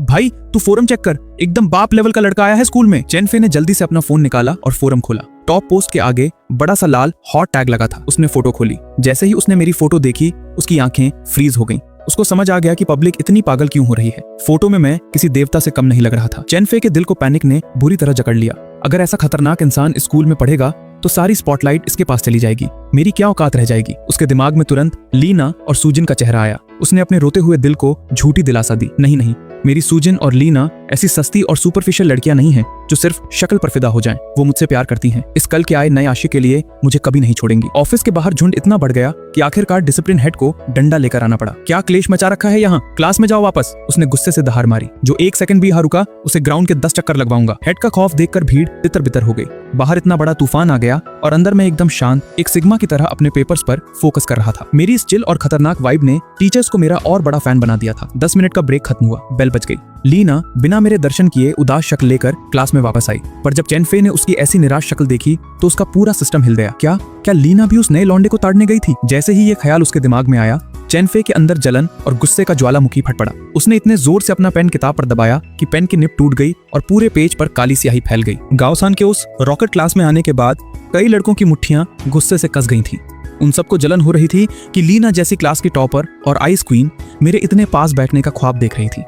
भाई तू फोरम चेक कर, एकदम बाप लेवल का लड़का आया है स्कूल में। चेन फे ने जल्दी से अपना फोन निकाला और फोरम खोला। टॉप पोस्ट के आगे बड़ा सा लाल हॉट टैग लगा था। उसने फोटो खोली। जैसे ही उसने मेरी फोटो देखी, उसकी आंखें फ्रीज हो गईं। उसको समझ आ गया कि पब्लिक इतनी पागल क्यों हो रही है। फोटो में मैं किसी देवता से कम नहीं लग रहा था। चेन फे के दिल को पैनिक ने बुरी तरह जकड़ लिया। अगर ऐसा खतरनाक इंसान स्कूल में पढ़ेगा तो सारी स्पॉटलाइट इसके पास चली जाएगी, मेरी क्या औकात रह जाएगी। उसके दिमाग में तुरंत लीना और सूजन का चेहरा आया। उसने अपने रोते हुए दिल को झूठी दिलासा दी, नहीं, मेरी सूजन और लीना ऐसी सस्ती और सुपरफिशियल लड़कियां नहीं हैं जो सिर्फ शक्ल पर फिदा हो जाएं। वो मुझसे प्यार करती हैं। इस कल के आए नए आशिक के लिए मुझे कभी नहीं छोड़ेंगी। ऑफिस के बाहर झुंड इतना बढ़ गया कि आखिरकार डिसिप्लिन हेड को डंडा लेकर आना पड़ा। क्या क्लेश मचा रखा है यहाँ, क्लास में जाओ वापस। उसने गुस्से से दहाड़ मारी। जो 1 सेकंड भी यहाँ रुका उसे ग्राउंड के 10 चक्कर लगवाऊंगा। हेड का खौफ देखकर भीड़ तितर बितर हो गई। बाहर इतना बड़ा तूफान आ गया और अंदर में एकदम शांत एक सिग्मा की तरह अपने पेपर्स पर फोकस कर रहा था। मेरी इस चिल और खतरनाक वाइब ने टीचर्स को मेरा और बड़ा फैन बना दिया था। 10 मिनट का ब्रेक खत्म हुआ, बेल बज गई। लीना बिना मेरे दर्शन किए उदास शक्ल लेकर क्लास में वापस आई, पर जब चेन फे ने उसकी ऐसी निराश शक्ल देखी तो उसका पूरा सिस्टम हिल गया। क्या लीना भी उस नए लौंडे को ताड़ने गई थी? जैसे ही ये ख्याल उसके दिमाग में आया, चेन फे के अंदर जलन और गुस्से का ज्वालामुखी फट पड़ा। उसने इतने जोर से अपना पेन किताब पर दबाया कि पेन की निब टूट गई और पूरे पेज पर काली स्याही फैल गई। गाओसान के उस रॉकेट क्लास में आने के बाद कई लड़कों की मुट्ठियां गुस्से से कस गई थीं। उन सबको जलन हो रही थी कि लीना जैसी क्लास की टॉपर और आइस क्वीन मेरे इतने पास बैठने का ख्वाब देख रही थी।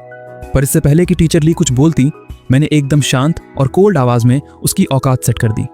पर इससे पहले कि टीचर ली कुछ बोलती, मैंने एकदम शांत और कोल्ड आवाज में उसकी औकात सेट कर दी।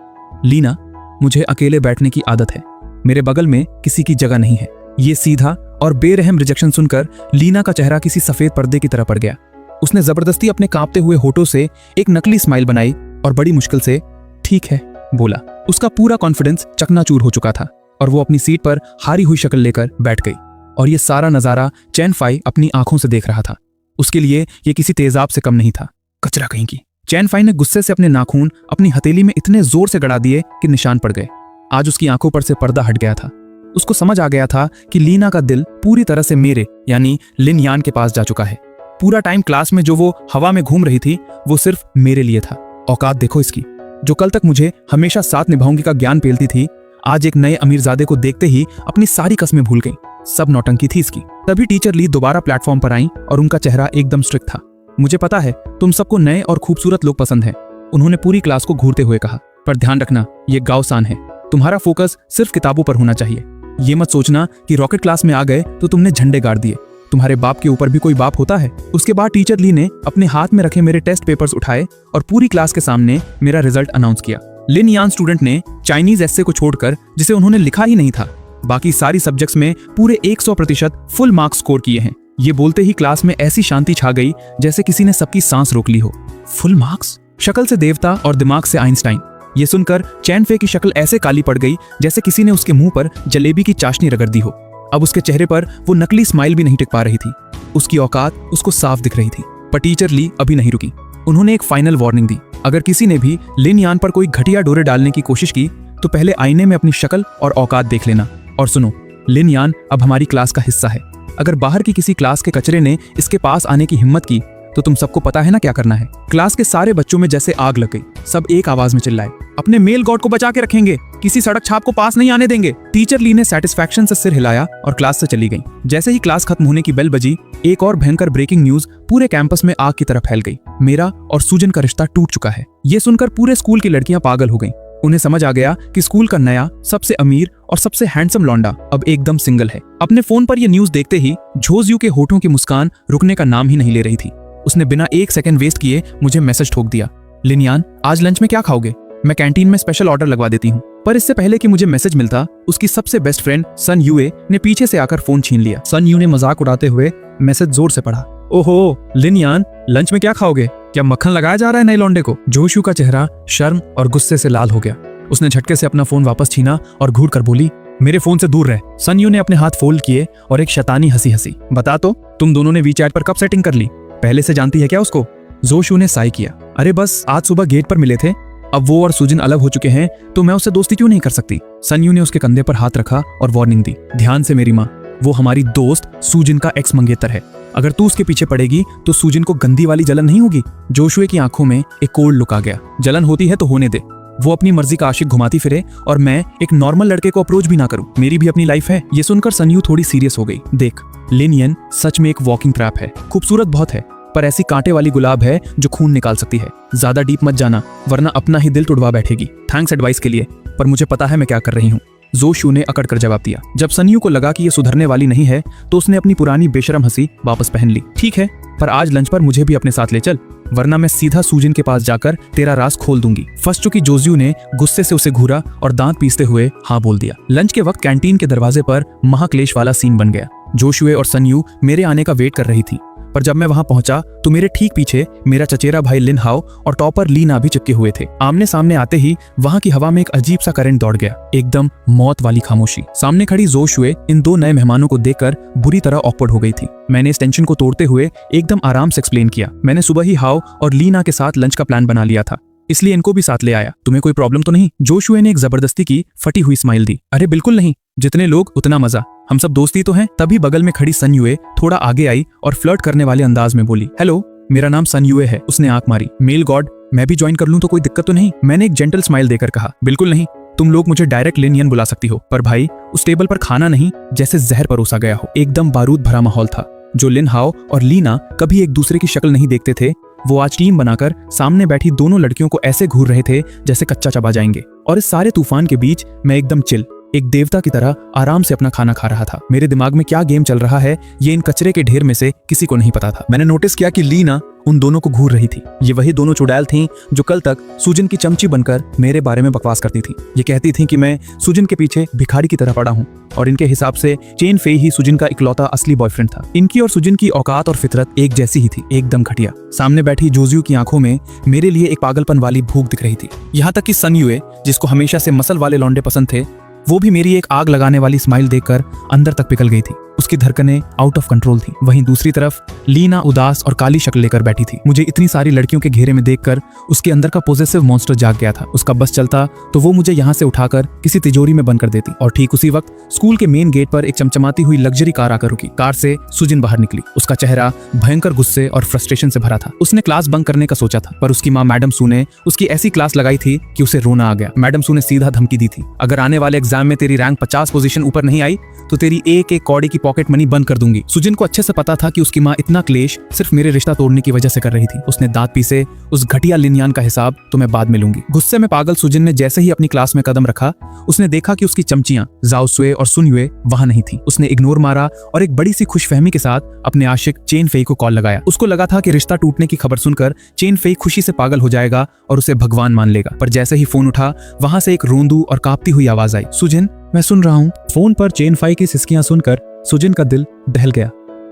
लीना, मुझे अकेले बैठने की आदत है, मेरे बगल में किसी की जगह नहीं है। ये सीधा और बेरहम रिजेक्शन सुनकर लीना का चेहरा किसी सफेद पर्दे की तरह पड़ गया। उसने जबरदस्ती अपने कांपते हुए होठों से एक नकली स्माइल बनाई और बड़ी मुश्किल से ठीक है बोला। उसका पूरा कॉन्फिडेंस चकनाचूर हो चुका था और वो अपनी सीट पर हारी हुई शक्ल लेकर बैठ गई। और ये सारा नजारा चैन फाई अपनी आंखों से देख रहा था। उसके लिए ये किसी तेजाब से कम नहीं था। कचरा कहीं की। चैन फाई ने गुस्से से अपने नाखून अपनी हथेली में इतने जोर से गड़ा दिए कि निशान पड़ गए। आज उसकी आंखों पर से पर्दा हट गया था। उसको समझ आ गया था कि लीना का दिल पूरी तरह से मेरे यानी लिन यान के पास जा चुका है। पूरा टाइम क्लास में जो वो हवा में घूम रही थी वो सिर्फ मेरे लिए था। औकात देखो इसकी। जो कल तक मुझे हमेशा साथ निभाऊंगी का ज्ञान पेलती थी, आज एक नए अमीरजादे को देखते ही अपनी सारी कस्में भूल गई। सब नौटंकी थी इसकी। तभी टीचर ली दोबारा प्लेटफॉर्म पर आई और उनका चेहरा एकदम स्ट्रिक्ट था। मुझे पता है तुम सबको नए और खूबसूरत लोग पसंद हैं, उन्होंने पूरी क्लास को घूरते हुए कहा, पर ध्यान रखना ये गाओसान है। तुम्हारा फोकस सिर्फ किताबों पर होना चाहिए। ये मत सोचना कि रॉकेट क्लास में आ गए तो तुमने झंडे गाड़ दिए। तुम्हारे बाप के ऊपर भी कोई बाप होता है। उसके बाद टीचर ली ने अपने हाथ में रखे मेरे टेस्ट पेपर्स उठाए और पूरी क्लास के सामने मेरा रिजल्ट अनाउंस किया। लिन यान स्टूडेंट ने चाइनीज एस्से को छोड़कर, जिसे उन्होंने लिखा ही नहीं था, बाकी सारी सब्जेक्ट्स में पूरे 100% फुल मार्क्स स्कोर किए हैं। ये बोलते ही क्लास में ऐसी शांति छा गई जैसे किसी ने सबकी सांस रोक ली हो। Full marks? शक्ल से देवता और दिमाग से आइंस्टाइन। ये सुनकर चैन फे की शक्ल ऐसे काली पड़ गई जैसे किसी ने उसके मुंह पर जलेबी की चाशनी रगड़ दी हो। अब उसके चेहरे पर वो नकली स्माइल भी नहीं टिक पा रही थी। उसकी औकात उसको साफ दिख रही थी। पर टीचर ली अभी नहीं रुकी। उन्होंने एक फाइनल वार्निंग दी, अगर किसी ने भी लिन यान पर कोई घटिया डोरे डालने की कोशिश की तो पहले आईने में अपनी शक्ल और औकात देख लेना। और सुनो, लिन यान अब हमारी क्लास का हिस्सा है। अगर बाहर की किसी क्लास के कचरे ने इसके पास आने की हिम्मत की तो तुम सबको पता है ना क्या करना है। क्लास के सारे बच्चों में जैसे आग लग गई। सब एक आवाज में चिल्लाए, अपने मेल गॉड को बचा के रखेंगे, किसी सड़क छाप को पास नहीं आने देंगे। टीचर ली ने सेटिस्फैक्शन से सिर हिलाया और क्लास से चली गई। जैसे ही क्लास खत्म होने की बेल बजी, एक और भयंकर ब्रेकिंग न्यूज पूरे कैंपस में आग की तरह फैल गई। मेरा और सुजन का रिश्ता टूट चुका है। ये सुनकर पूरे स्कूल की लड़कियां पागल हो गईं। उन्हें समझ आ गया कि स्कूल का नया सबसे अमीर और सबसे हैंडसम लौंडा अब एकदम सिंगल है। अपने फोन पर यह न्यूज देखते ही झोजियू के होठों की मुस्कान रुकने का नाम ही नहीं ले रही थी। उसने बिना एक सेकंड वेस्ट किए मुझे मैसेज ठोक दिया, लिनयान आज लंच में क्या खाओगे? मैं कैंटीन में स्पेशल ऑर्डर लगवा देती हूँ। पर इससे पहले कि मुझे मैसेज मिलता, उसकी सबसे बेस्ट फ्रेंड सन यूए ने पीछे से आकर फोन छीन लिया। सन यू ने मजाक उड़ाते हुए मैसेज जोर से पढ़ा, ओहो लिनयान लंच में क्या खाओगे? क्या मक्खन लगाया जा रहा है नए लौंडे को? जोशू का चेहरा शर्म और गुस्से से लाल हो गया। उसने झटके से अपना फोन वापस छीना और घूर कर बोली, मेरे फोन से दूर रह। सन यू ने अपने हाथ फोल्ड किए और एक शैतानी हंसी हंसी, बता तो तुम दोनों ने वीचैट पर कब सेटिंग कर ली? पहले से जानती है क्या उसको? जोशू ने साई किया, अरे बस आज सुबह गेट पर मिले थे। अब वो और सुजिन अलग हो चुके हैं तो मैं उससे दोस्ती क्यों नहीं कर सकती? सन यू ने उसके कंधे पर हाथ रखा और वार्निंग दी, ध्यान से मेरी माँ, वो हमारी दोस्त सुजिन का एक्स मंगेतर है। अगर तू उसके पीछे पड़ेगी तो सुजिन को गंदी वाली जलन नहीं होगी। जोशुए की आंखों में एक कोल्ड लुक आ गया। जलन होती है तो होने दे, वो अपनी मर्जी का आशिक घुमाती फिरे और मैं एक नॉर्मल लड़के को अप्रोच भी ना करूं। मेरी भी अपनी लाइफ है। ये सुनकर सनयू थोड़ी सीरियस हो गई। देख लिनियन सच में एक वॉकिंग ट्रैप है। खूबसूरत बहुत है पर ऐसी कांटे वाली गुलाब है जो खून निकाल सकती है। ज्यादा डीप मत जाना वरना अपना ही दिल टुड़वा बैठेगी। थैंक्स एडवाइस के लिए, पर मुझे पता है मैं क्या कर रही हूँ। जोशू ने अकड़ कर जवाब दिया। जब सनयू को लगा कि ये सुधरने वाली नहीं है तो उसने अपनी पुरानी बेशरम हंसी वापस पहन ली। ठीक है, पर आज लंच पर मुझे भी अपने साथ ले चल, वरना मैं सीधा सुजिन के पास जाकर तेरा राज खोल दूंगी। फंस चुकी जोजियू ने गुस्से से उसे घूरा और दांत पीसते हुए हाँ बोल दिया। लंच के वक्त कैंटीन के दरवाजे पर महाक्लेश वाला सीन बन गया। जोशुए और सनयू मेरे आने का वेट कर रही थी, पर जब मैं वहां पहुंचा तो मेरे ठीक पीछे मेरा चचेरा भाई लिन हाओ और टॉपर लीना भी चिपके हुए थे। आमने सामने आते ही वहां की हवा में एक अजीब सा करंट दौड़ गया। एकदम मौत वाली खामोशी। सामने खड़ी जोशुए इन दो नए मेहमानों को देखकर बुरी तरह ऑकवर्ड हो गई थी। मैंने इस टेंशन को तोड़ते हुए एकदम आराम से एक्सप्लेन किया। मैंने सुबह ही हाओ और लीना के साथ लंच का प्लान बना लिया था, इसलिए इनको भी साथ ले आया। तुम्हें कोई प्रॉब्लम तो नहीं? जोशुए ने एक जबरदस्ती की फटी हुई स्माइल दी। अरे बिल्कुल नहीं, जितने लोग उतना मजा, हम सब दोस्ती तो हैं। तभी बगल में खड़ी सनयुए थोड़ा आगे आई और फ्लर्ट करने वाले अंदाज में बोली, हेलो मेरा नाम सनयुए है। उसने आंख मारी। मेल गॉड, मैं भी ज्वाइन कर लूं तो कोई दिक्कत तो नहीं? मैंने एक जेंटल स्माइल देकर कहा, बिल्कुल नहीं, तुम लोग मुझे डायरेक्ट लिनियन बुला सकती हो। पर भाई उस टेबल पर खाना नहीं, जैसे जहर परोसा गया हो। एकदम बारूद भरा माहौल था। जो लिन हाओ और लीना कभी एक दूसरे की शक्ल नहीं देखते थे, वो आज टीम बनाकर सामने बैठी दोनों लड़कियों को ऐसे घूर रहे थे जैसे कच्चा चबा जाएंगे। और इस सारे तूफान के बीच मैं एकदम चिल, एक देवता की तरह आराम से अपना खाना खा रहा था। मेरे दिमाग में क्या गेम चल रहा है ये इन कचरे के ढेर में से किसी को नहीं पता था। मैंने नोटिस किया कि लीना उन दोनों को घूर रही थी। ये वही दोनों चुड़ैल थीं जो कल तक सुजिन की चमची बनकर मेरे बारे में बकवास करती थी। ये कहती थीं कि मैं सुजिन के पीछे भिखारी की तरह पड़ा हूँ और इनके हिसाब से चेन फेई ही सुजिन का इकलौता असली बॉयफ्रेंड था। इनकी और सुजिन की औकात और फितरत एक जैसी ही थी, एकदम घटिया। सामने बैठी जोजियू की आंखों में मेरे लिए एक पागलपन वाली भूख दिख रही थी। यहाँ तक कि सनयुए, जिसको हमेशा से मसल वाले लौंडे पसंद थे, वो भी मेरी एक आग लगाने वाली स्माइल देखकर अंदर तक पिघल गई थी। उसकी धड़कनें आउट ऑफ कंट्रोल थी। वहीं दूसरी तरफ लीना उदास और काली शक्ल लेकर बैठी थी। मुझे इतनी सारी लड़कियों के घेरे में देखकर उसके अंदर का पॉजेसिव मॉन्स्टर जाग गया था। उसका बस चलता तो वो मुझे यहाँ से उठाकर किसी तिजोरी में बंद कर देती। और ठीक उसी वक्त स्कूल के मेन गेट पर एक चमचमाती हुई लग्जरी कार आकर रुकी। कार से सुजिन बाहर निकली। उसका चेहरा भयंकर गुस्से और फ्रस्ट्रेशन से भरा था। उसने क्लास बंक करने का सोचा था, पर उसकी माँ मैडम सू ने उसकी ऐसी क्लास लगाई थी कि उसे रोना आ गया। मैडम सू ने सीधा धमकी दी थी, अगर आने वाले एग्जाम में तेरी रैंक 50 पोजीशन ऊपर नहीं आई तो तेरी एक एक कौड़ी की पॉकेट मनी बंद कर दूंगी। सुजिन को अच्छे से पता था कि उसकी माँ इतना क्लेश सिर्फ मेरे रिश्ता तोड़ने की वजह से कर रही थी। उसने दांत पीसे, उस घटिया लिनयान का हिसाब तो मैं बाद में लूंगी। गुस्से में पागल सुजिन ने जैसे ही अपनी क्लास में कदम रखा, उसने देखा कि उसकी चमचियां जाओसुए और सुनयुए वहां नहीं थी। उसने इग्नोर मारा और एक बड़ी सी खुशफहमी के साथ अपने आशिक चेन फेई को कॉल लगाया। उसको लगा था कि रिश्ता टूटने की खबर सुनकर चेन फेई खुशी से पागल हो जाएगा और उसे भगवान मान लेगा। पर जैसे ही फोन उठा, वहां से एक रोंदू और कांपती हुई आवाज आई, सुजिन मैं सुन रहा हूँ। फोन पर चेन फेई की सिसकियां सुनकर सुजिन का दिल दहल गया।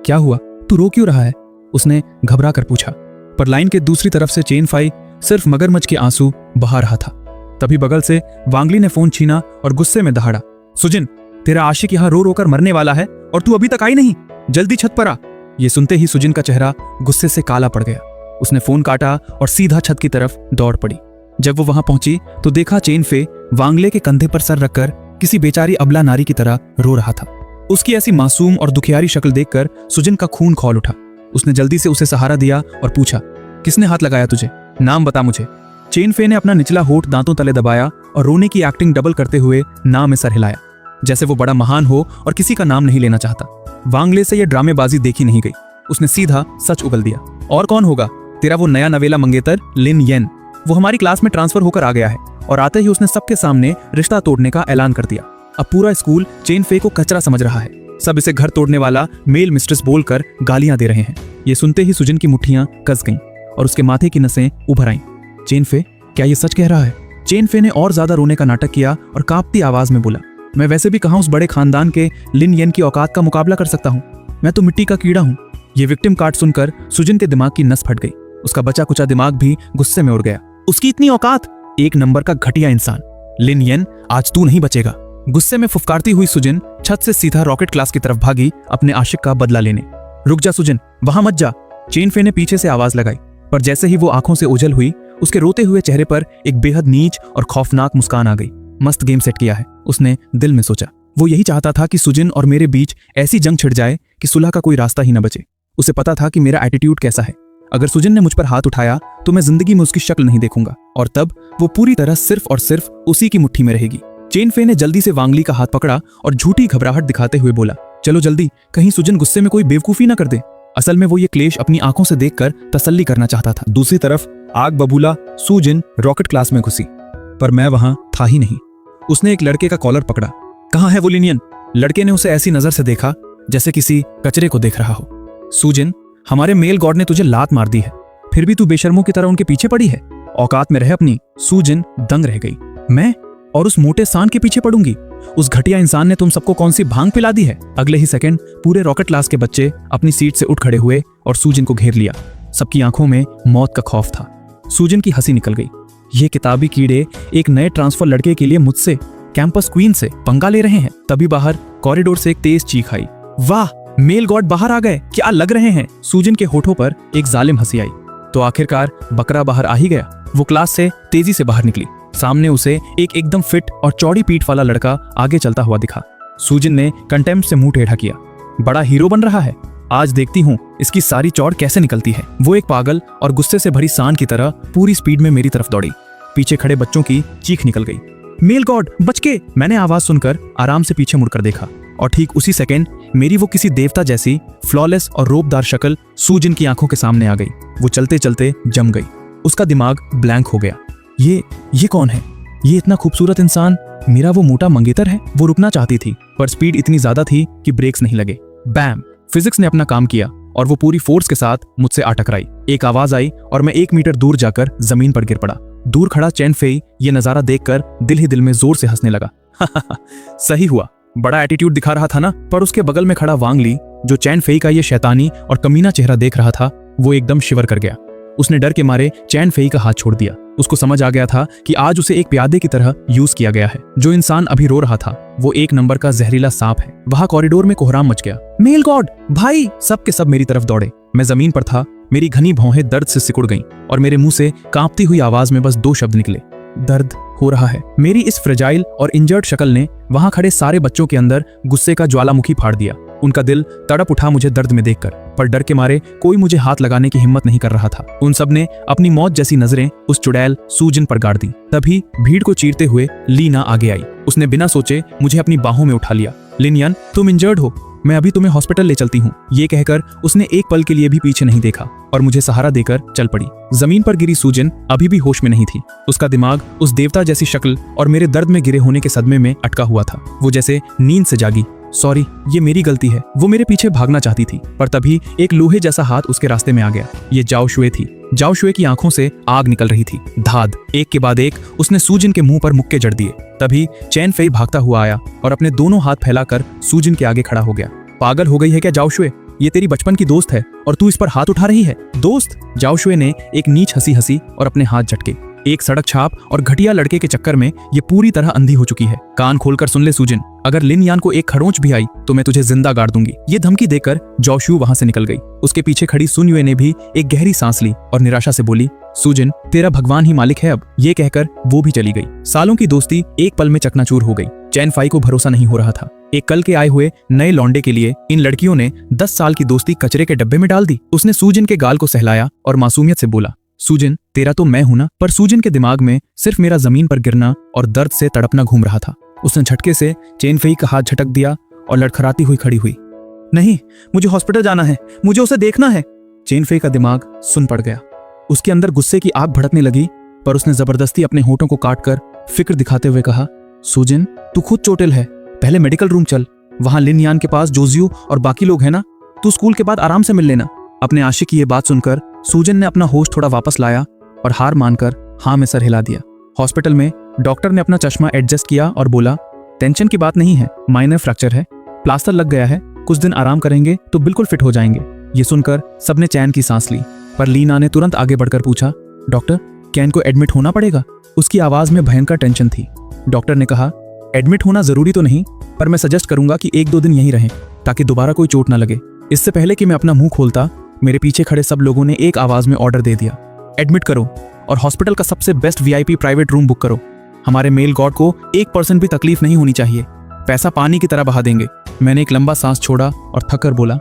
क्या हुआ, तू रो क्यों रहा है? उसने घबरा कर पूछा। पर लाइन के दूसरी तरफ से चेन फेई सिर्फ मगरमच्छ के आंसू बहा रहा था। तभी बगल से वांगली ने फोन छीना और गुस्से में दहाड़ा, सुजिन तेरा आशिक यहाँ रो रो कर मरने वाला है और तू अभी तक आई नहीं, जल्दी छत पर आ। ये सुनते ही सुजिन का चेहरा गुस्से से काला पड़ गया। उसने फोन काटा और सीधा छत की तरफ दौड़ पड़ी। जब वो वहां पहुंची तो देखा चेन फे वांगले के कंधे पर सर रखकर किसी बेचारी अबला नारी की तरह रो रहा था। उसकी ऐसी मासूम और दुखियारी शक्ल देखकर सुजिन का खून खौल उठा। उसने जल्दी से उसे सहारा दिया और पूछा, किसने हाथ लगाया तुझे? नाम बता मुझे। चेन फे ने अपना निचला होठ दांतों तले दबाया और रोने की एक्टिंग डबल करते हुए नाम में सर हिलाया, जैसे वो बड़ा महान हो और किसी का नाम नहीं लेना चाहता। वांग ले से यह ड्रामेबाजी देखी नहीं गई। उसने सीधा सच उगल दिया, और कौन होगा? तेरा वो नया नवेला मंगेतर लिन येन। वो हमारी क्लास में ट्रांसफर होकर आ गया है और आते ही उसने सबके सामने रिश्ता तोड़ने का ऐलान कर दिया। अब पूरा स्कूल चेन फे को कचरा समझ रहा है। सब इसे घर तोड़ने वाला मेल मिस्ट्रेस बोलकर गालियां दे रहे हैं। ये सुनते ही सुजन की मुट्ठियां कस गईं और उसके माथे की नसें उभर आईं। चेन फे, क्या ये सच कह रहा है? चेन फे ने और ज्यादा रोने का नाटक किया और कांपती आवाज में बोला, मैं वैसे भी कहां उस बड़े खानदान के लिन येन की औकात का मुकाबला कर सकता हूं। मैं तो मिट्टी का कीड़ा हूं। ये विक्टिम कार्ड सुनकर सुजन के दिमाग की नस फट गई। उसका बचा कुचा दिमाग भी गुस्से में उड़ गया। उसकी इतनी औकात! एक नंबर का घटिया इंसान। लिन येन, आज तू नहीं बचेगा। गुस्से में फुफकारती हुई सुजन छत से सीधा रॉकेट क्लास की तरफ भागी अपने आशिक का बदला लेने। रुक जा सुजन, वहां मत जा। चेन फे ने पीछे से आवाज लगाई, पर जैसे ही वो आंखों से ओझल हुई, उसके रोते हुए चेहरे पर एक बेहद नीच और खौफनाक मुस्कान आ गई। मस्त गेम सेट किया है, उसने दिल में सोचा। वो यही चाहता था कि सुजन और मेरे बीच ऐसी जंग छिड़ जाए कि सुलह का कोई रास्ता ही न बचे। उसे पता था कि मेरा एटीट्यूड कैसा है। अगर सुजन ने मुझ पर हाथ उठाया तो मैं जिंदगी में उसकी शक्ल नहीं देखूंगा, और तब वो पूरी तरह सिर्फ और सिर्फ उसी की मुट्ठी में रहेगी। चेन फे ने जल्दी से वांगली का हाथ पकड़ा और झूठी घबराहट दिखाते हुए बोला, चलो जल्दी, कहीं सुजन गुस्से में कोई बेवकूफी ना कर दे। असल में वो ये क्लेश अपनी आंखों से देखकर तसल्ली करना चाहता था। दूसरी तरफ आग बबूला सुजन रॉकेट क्लास में घुसी, पर मैं वहां था ही नहीं। उसने एक लड़के का कॉलर पकड़ा। कहां है वो लिनियन? लड़के ने उसे ऐसी नजर से देखा जैसे किसी कचरे को देख रहा हो। सुजन, हमारे मेल गॉड ने तुझे लात मार दी है, फिर भी तू बेशर्मों की तरह उनके पीछे पड़ी है। औकात में रह अपनी। सुजन दंग रह गई। मैं और उस मोटे सांड के पीछे पड़ूंगी? उस घटिया इंसान ने तुम सबको कौन सी भांग पिला दी है? अगले ही सेकंड पूरे रॉकेट क्लास के बच्चे अपनी सीट से उठ खड़े हुए और सुजन को घेर लिया। सबकी आंखों में मौत का खौफ था। सुजन की हंसी निकल गई। ये किताबी कीड़े एक नए ट्रांसफर लड़के के लिए मुझसे, कैंपस क्वीन से, पंगा ले रहे हैं। तभी बाहर कॉरिडोर से एक तेज चीख आई। वाह, मेल गॉड बाहर आ गए, क्या लग रहे हैं? सुजन के होठों पर एक जालिम हंसी आई। तो आखिरकार बकरा बाहर आ ही गया। वो क्लास से तेजी से बाहर निकली। सामने उसे एक एकदम फिट और चौड़ी पीठ वाला लड़का आगे चलता हुआ दिखा। सुजन ने कंटेम्प्ट से मुंह टेढ़ा किया। बड़ा हीरो बन रहा है, आज देखती हूँ इसकी सारी चौड़ कैसे निकलती है। वो एक पागल और गुस्से से भरी सांड की तरह पूरी स्पीड में मेरी तरफ दौड़ी। पीछे खड़े बच्चों की चीख निकल गई, मेल गॉड बच के! मैंने आवाज सुनकर आराम से पीछे मुड़कर देखा और ठीक उसी सेकंड मेरी वो किसी देवता जैसी फ्लॉलेस और रोबदार शक्ल सुजन की आंखों के सामने आ गई। वो चलते चलते जम गई। उसका दिमाग ब्लैंक हो गया। ये कौन है? ये इतना खूबसूरत इंसान मेरा वो मोटा मंगेतर है? वो रुकना चाहती थी, पर स्पीड इतनी ज्यादा थी कि ब्रेक्स नहीं लगे। बैम! फिजिक्स ने अपना काम किया और वो पूरी फोर्स के साथ मुझसे आ टकराई। एक आवाज आई और मैं 1 मीटर दूर जाकर जमीन पर गिर पड़ा। दूर खड़ा चैन फेई ये नजारा देखकर दिल ही दिल में जोर से हंसने लगा। सही हुआ, बड़ा एटीट्यूड दिखा रहा था ना। पर उसके बगल में खड़ा वांग ली, जो चैन फेई का ये शैतानी और कमीना चेहरा देख रहा था, वो एकदम शिवर कर गया। उसने डर के मारे चैन फेई का हाथ छोड़ दिया। उसको समझ आ गया था कि आज उसे एक प्यादे की तरह यूज किया गया है। जो इंसान अभी रो रहा था वो एक नंबर का जहरीला सांप है। वहां कॉरिडोर में कोहराम मच गया। मेल गॉड भाई! सब के सब मेरी तरफ दौड़े। मैं जमीन पर था। मेरी घनी भौहें दर्द से सिकुड़ गईं और मेरे मुंह से कांपती हुई आवाज में बस 2 शब्द निकले, दर्द हो रहा है। मेरी इस फ्रेजाइल और इंजर्ड शक्ल ने वहां खड़े सारे बच्चों के अंदर गुस्से का ज्वालामुखी फाड़ दिया। उनका दिल तड़प उठा मुझे दर्द में देखकर, पर डर के मारे कोई मुझे हाथ लगाने की हिम्मत नहीं कर रहा था। उन सब ने अपनी मौत जैसी नजरें उस चुड़ैल सुजन पर गाड़ दी। तभी भीड़ को चीरते हुए लीना आगे आई। उसने बिना सोचे मुझे अपनी बाहों में उठा लिया। लिनियन, तुम इंजर्ड हो, मैं अभी तुम्हें हॉस्पिटल ले चलती हूँ। ये कहकर उसने एक पल के लिए भी पीछे नहीं देखा और मुझे सहारा देकर चल पड़ी। जमीन पर गिरी सुजन अभी भी होश में नहीं थी। उसका दिमाग उस देवता जैसी शक्ल और मेरे दर्द में गिरे होने के सदमे में अटका हुआ था। वो जैसे नींद से जागी। सॉरी, ये मेरी गलती है। वो मेरे पीछे भागना चाहती थी, पर तभी एक लोहे जैसा हाथ उसके रास्ते में आ गया। ये जाओ शुए थी। जाओ शुए की आंखों से आग निकल रही थी। धाद! एक के बाद एक उसने सुजन के मुंह पर मुक्के जड़ दिए। तभी चैन फेई भागता हुआ आया और अपने दोनों हाथ फैलाकर सुजन के आगे खड़ा हो गया। पागल हो गई है क्या जाओ शुए? ये तेरी बचपन की दोस्त है और तू इस पर हाथ उठा रही है? दोस्त? जाओ शुए ने एक नीच हंसी हंसी और अपने हाथ झटके। एक सड़क छाप और घटिया लड़के के चक्कर में ये पूरी तरह अंधी हो चुकी है। कान खोलकर सुन ले सुजन, अगर लिन यान को एक खरोंच भी आई तो मैं तुझे जिंदा गाड़ दूंगी। ये धमकी देकर जोशु वहां से निकल गई। उसके पीछे खड़ी सुन युए ने भी एक गहरी सांस ली और निराशा से बोली, सुजन, तेरा भगवान ही मालिक है अब। ये कहकर वो भी चली गई। सालों की दोस्ती एक पल में चकनाचूर हो गई। चैन फाई को भरोसा नहीं हो रहा था। एक कल के आए हुए नए लौंडे के लिए इन लड़कियों ने 10 साल की दोस्ती कचरे के डब्बे में डाल दी। उसने सूजन के गाल को सहलाया और मासूमियत से बोला, सूजन तेरा तो मैं हूं ना। पर सूजन के दिमाग में सिर्फ मेरा जमीन पर गिरना और दर्द से तड़पना घूम रहा था। उसने झटके से चैन फई का हाथ झटक दिया और लड़खड़ाती हुई खड़ी हुई। नहीं, मुझे हॉस्पिटल जाना है, मुझे उसे देखना है। चैन फई का दिमाग सुन पड़ गया। उसके अंदर गुस्से की आग भड़कने लगी, पर उसने जबरदस्ती अपने होठों को काटकर फिक्र दिखाते हुए कहा, सूजन तू खुद चोटिल है, पहले मेडिकल रूम चल, वहां लिन यान के पास जोजियो और बाकी लोग हैं ना, तू स्कूल के बाद आराम से मिल लेना। अपने आशिक की ये बात सुनकर सूजन ने अपना होश थोड़ा वापस लाया और हार मानकर हाँ में सर हिला दिया। हॉस्पिटल में डॉक्टर ने अपना चश्मा एडजस्ट किया और बोला, टेंशन की बात नहीं है, माइनर फ्रैक्चर है, प्लास्टर लग गया है, कुछ दिन आराम करेंगे तो बिल्कुल फिट हो जाएंगे। ये सुनकर सबने चैन की सांस ली, पर लीना ने तुरंत आगे बढ़कर पूछा, डॉक्टर क्या इनको एडमिट होना पड़ेगा? उसकी आवाज में भयंकर टेंशन थी। डॉक्टर ने कहा, एडमिट होना जरूरी तो नहीं, पर मैं सजेस्ट करूंगा कि 1-2 दिन यहीं रहें ताकि दोबारा कोई चोट ना लगे। इससे पहले कि मैं अपना मुंह खोलता, मेरे पीछे खड़े सब लोगों ने एक आवाज में ऑर्डर दे दिया, एडमिट करो और हॉस्पिटल का सबसे best VIP private room book करो। हमारे मेल गॉड को 1% भी तकलीफ नहीं होनी चाहिए, पैसा पानी की तरह बहा देंगे। मैंने एक लंबा सांस छोड़ा और थक कर बोला,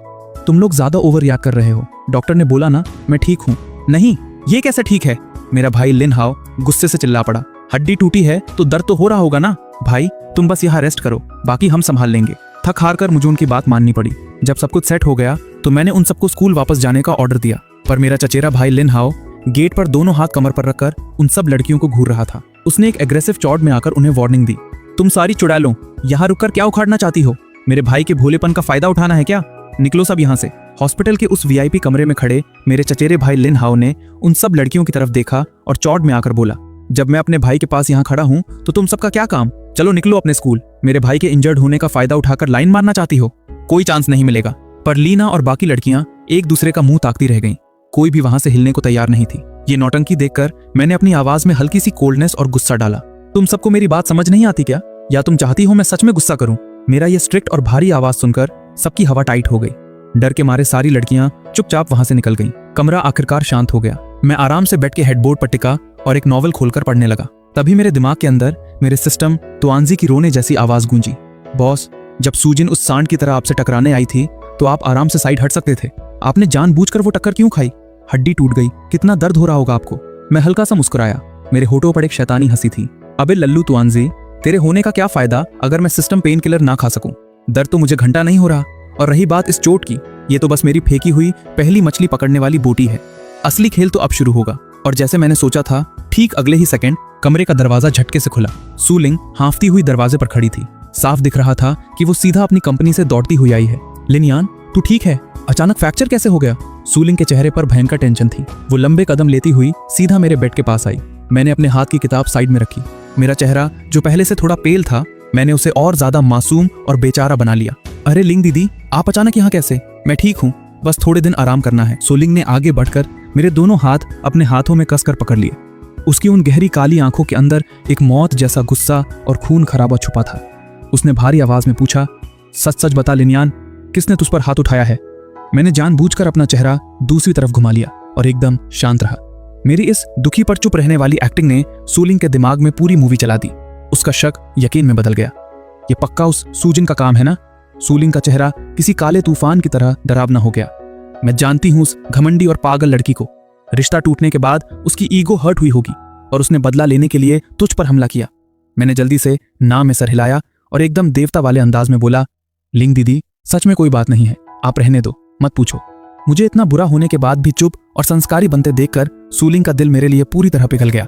तुम लोग ज्यादा ओवर रिएक्ट कर रहे हो। डॉक्टर ने बोला ना मैं ठीक हूँ। नहीं, ये कैसे ठीक है? मेरा भाई लिन हाओ गुस्से से चिल्ला पड़ा, हड्डी टूटी है तो दर्द तो हो रहा होगा ना। भाई तुम बस यहाँ रेस्ट करो, बाकी हम संभाल लेंगे। थक हार कर मुझे उनकी बात माननी पड़ी। जब सब कुछ सेट हो गया तो मैंने उन सबको स्कूल वापस जाने का ऑर्डर दिया, पर मेरा चचेरा भाई लिन हाओ गेट पर दोनों हाथ कमर पर रखकर उन सब लड़कियों को घूर रहा था। उसने एक एग्रेसिव चौड़ में आकर उन्हें वार्निंग दी, तुम सारी चुड़ैलों यहाँ रुककर क्या उखाड़ना चाहती हो? मेरे भाई के भोलेपन का फायदा उठाना है क्या? निकलो सब यहाँ से। हॉस्पिटल के उस VIP कमरे में खड़े मेरे चचेरे भाई लिन हाओ ने उन सब लड़कियों की तरफ देखा और चौड़ में आकर बोला, जब मैं अपने भाई के पास यहाँ खड़ा हूँ तो तुम सबका क्या काम? चलो निकलो अपने स्कूल। मेरे भाई के इंजर्ड होने का फायदा उठाकर लाइन मारना चाहती हो? कोई चांस नहीं मिलेगा। पर लीना और बाकी लड़कियां एक दूसरे का मुंह ताकती रह गईं। कोई भी वहां से हिलने को तैयार नहीं थी। ये नौटंकी देखकर मैंने अपनी आवाज में हल्की सी कोल्डनेस और गुस्सा डाला, तुम सबको मेरी बात समझ नहीं आती क्या? या तुम चाहती हो मैं सच में गुस्सा करूं? मेरा ये स्ट्रिक्ट और भारी आवाज सुनकर सबकी हवा टाइट हो गई। डर के मारे सारी लड़कियां चुपचाप वहां से निकल गईं। कमरा आखिरकार शांत हो गया। मैं आराम से बेड के हेडबोर्ड पर टिका और एक नॉवल खोलकर पढ़ने लगा। तभी मेरे दिमाग के अंदर मेरे सिस्टम तुआंजी की रोने जैसी आवाज गूंजी, बॉस जब सूजन उस सांड की तरह आपसे टकराने आई थी तो आप आराम से साइड हट सकते थे। आपने जानबूझकर वो टक्कर क्यों खाई? हड्डी टूट गई, कितना दर्द हो रहा होगा आपको। मैं हल्का सा मुस्कुराया। मेरे होठों पर एक शैतानी हंसी थी। अबे लल्लू तुआंजी, तेरे होने का क्या फायदा अगर मैं सिस्टम पेन किलर ना खा सकूं? दर्द तो मुझे घंटा नहीं हो रहा। और रही बात इस चोट की, ये तो बस मेरी फेंकी हुई पहली मछली पकड़ने वाली बोटी है। असली खेल तो अब शुरू होगा। और जैसे मैंने सोचा था, ठीक अगले ही सेकंड कमरे का दरवाजा झटके से खुला। सूलिंग हांफती हुई दरवाजे पर खड़ी थी। साफ दिख रहा था कि वो सीधा अपनी कंपनी से दौड़ती हुई आई है। लिन यान, तू ठीक है? अचानक फ्रैक्चर कैसे हो गया? सूलिंग के चेहरे पर भयंकर टेंशन थी। वो लंबे कदम लेती हुई सीधा मेरे बेड के पास आई। मैंने अपने हाथ की किताब साइड में रखी। मेरा चेहरा जो पहले से थोड़ा पेल था, मैंने उसे और ज्यादा मासूम और बेचारा बना लिया। अरे लिंग दीदी, आप अचानक यहाँ कैसे? मैं ठीक हूँ, बस थोड़े दिन आराम करना है। सूलिंग ने आगे बढ़कर मेरे दोनों हाथ अपने हाथों में कसकर पकड़ लिए। उसकी उन गहरी काली आंखों के अंदर एक मौत जैसा गुस्सा और खून खराबा छुपा था। उसने भारी आवाज में पूछा, सच सच बता लिन यान, किसने तुझ पर हाथ उठाया है? मैंने जानबूझकर अपना चेहरा दूसरी तरफ घुमा लिया और एकदम शांत रहा। मेरी इस दुखी पर चुप रहने वाली एक्टिंग ने सूलिंग के दिमाग में पूरी मूवी चला दी। उसका शक यकीन में बदल गया। ये पक्का उस सूजन का काम है ना? सूलिंग का चेहरा किसी काले तूफान की तरह डरावना हो गया। मैं जानती हूं उस घमंडी और पागल लड़की को। रिश्ता टूटने के बाद उसकी ईगो हर्ट हुई होगी और उसने बदला लेने के लिए तुझ पर हमला किया। मैंने जल्दी से ना में सर हिलाया और एकदम देवता वाले अंदाज में बोला, लिंग दीदी, सच में कोई बात नहीं है, आप रहने दो, मत पूछो। मुझे इतना बुरा होने के बाद भी चुप और संस्कारी बनते देखकर सूलिंग का दिल मेरे लिए पूरी तरह पिघल गया।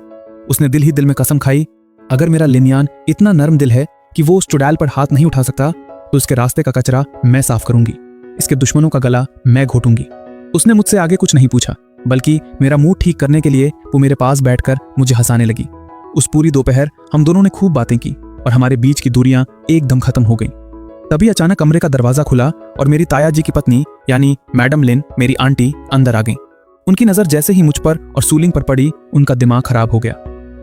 उसने दिल ही दिल में कसम खाई, अगर मेरा लिन यान इतना नर्म दिल है कि वो उस चुड़ैल पर हाथ नहीं उठा सकता, तो उसके रास्ते का कचरा मैं साफ करूंगी, इसके दुश्मनों का गला मैं घोटूंगी। उसने मुझसे आगे कुछ नहीं पूछा, बल्कि मेरा मूड ठीक करने के लिए वो मेरे पास बैठकर मुझे हंसाने लगी। उस पूरी दोपहर हम दोनों ने खूब बातें की और हमारे बीच की दूरियां एकदम खत्म हो गईं। तभी अचानक कमरे का दरवाजा खुला और मेरी ताया जी की पत्नी यानी मैडम लिन, मेरी आंटी, अंदर आ गईं। उनकी नजर जैसे ही मुझ पर और सूलिंग पर पड़ी, उनका दिमाग खराब हो गया।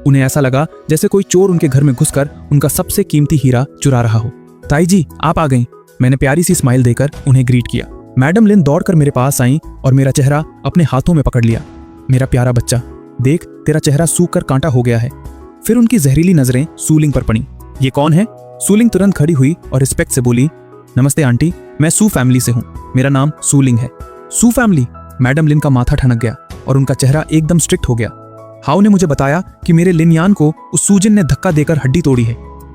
उन्हें ऐसा लगा जैसे कोई चोर उनके घर में घुसकर उनका सबसे कीमती हीरा चुरा रहा हो। ताई जी, आप आ गईं। मैंने प्यारी सी स्माइल देकर उन्हें ग्रीट किया। मैडम लिन दौड़कर मेरे पास आईं और मेरा चेहरा अपने हाथों में पकड़ लिया। मेरा प्यारा बच्चा, देख तेरा चेहरा सूख कर कांटा हो गया है। फिर उनकी जहरीली नजरें सूलिंग पर पड़ी। ये कौन है? सूलिंग तुरंत खड़ी हुई और रिस्पेक्ट से बोली, नमस्ते आंटी, मैं सू फैमिली से हूँ, मेरा नाम सूलिंग है। सू फैमिली? मैडम लिन का माथा ठनक गया और उनका चेहरा एकदम स्ट्रिक्ट हो गया। हाउ ने मुझे बताया कि मेरे लिनयान को उस सूजन ने धक्का देकर हड्डी तोड़ी है।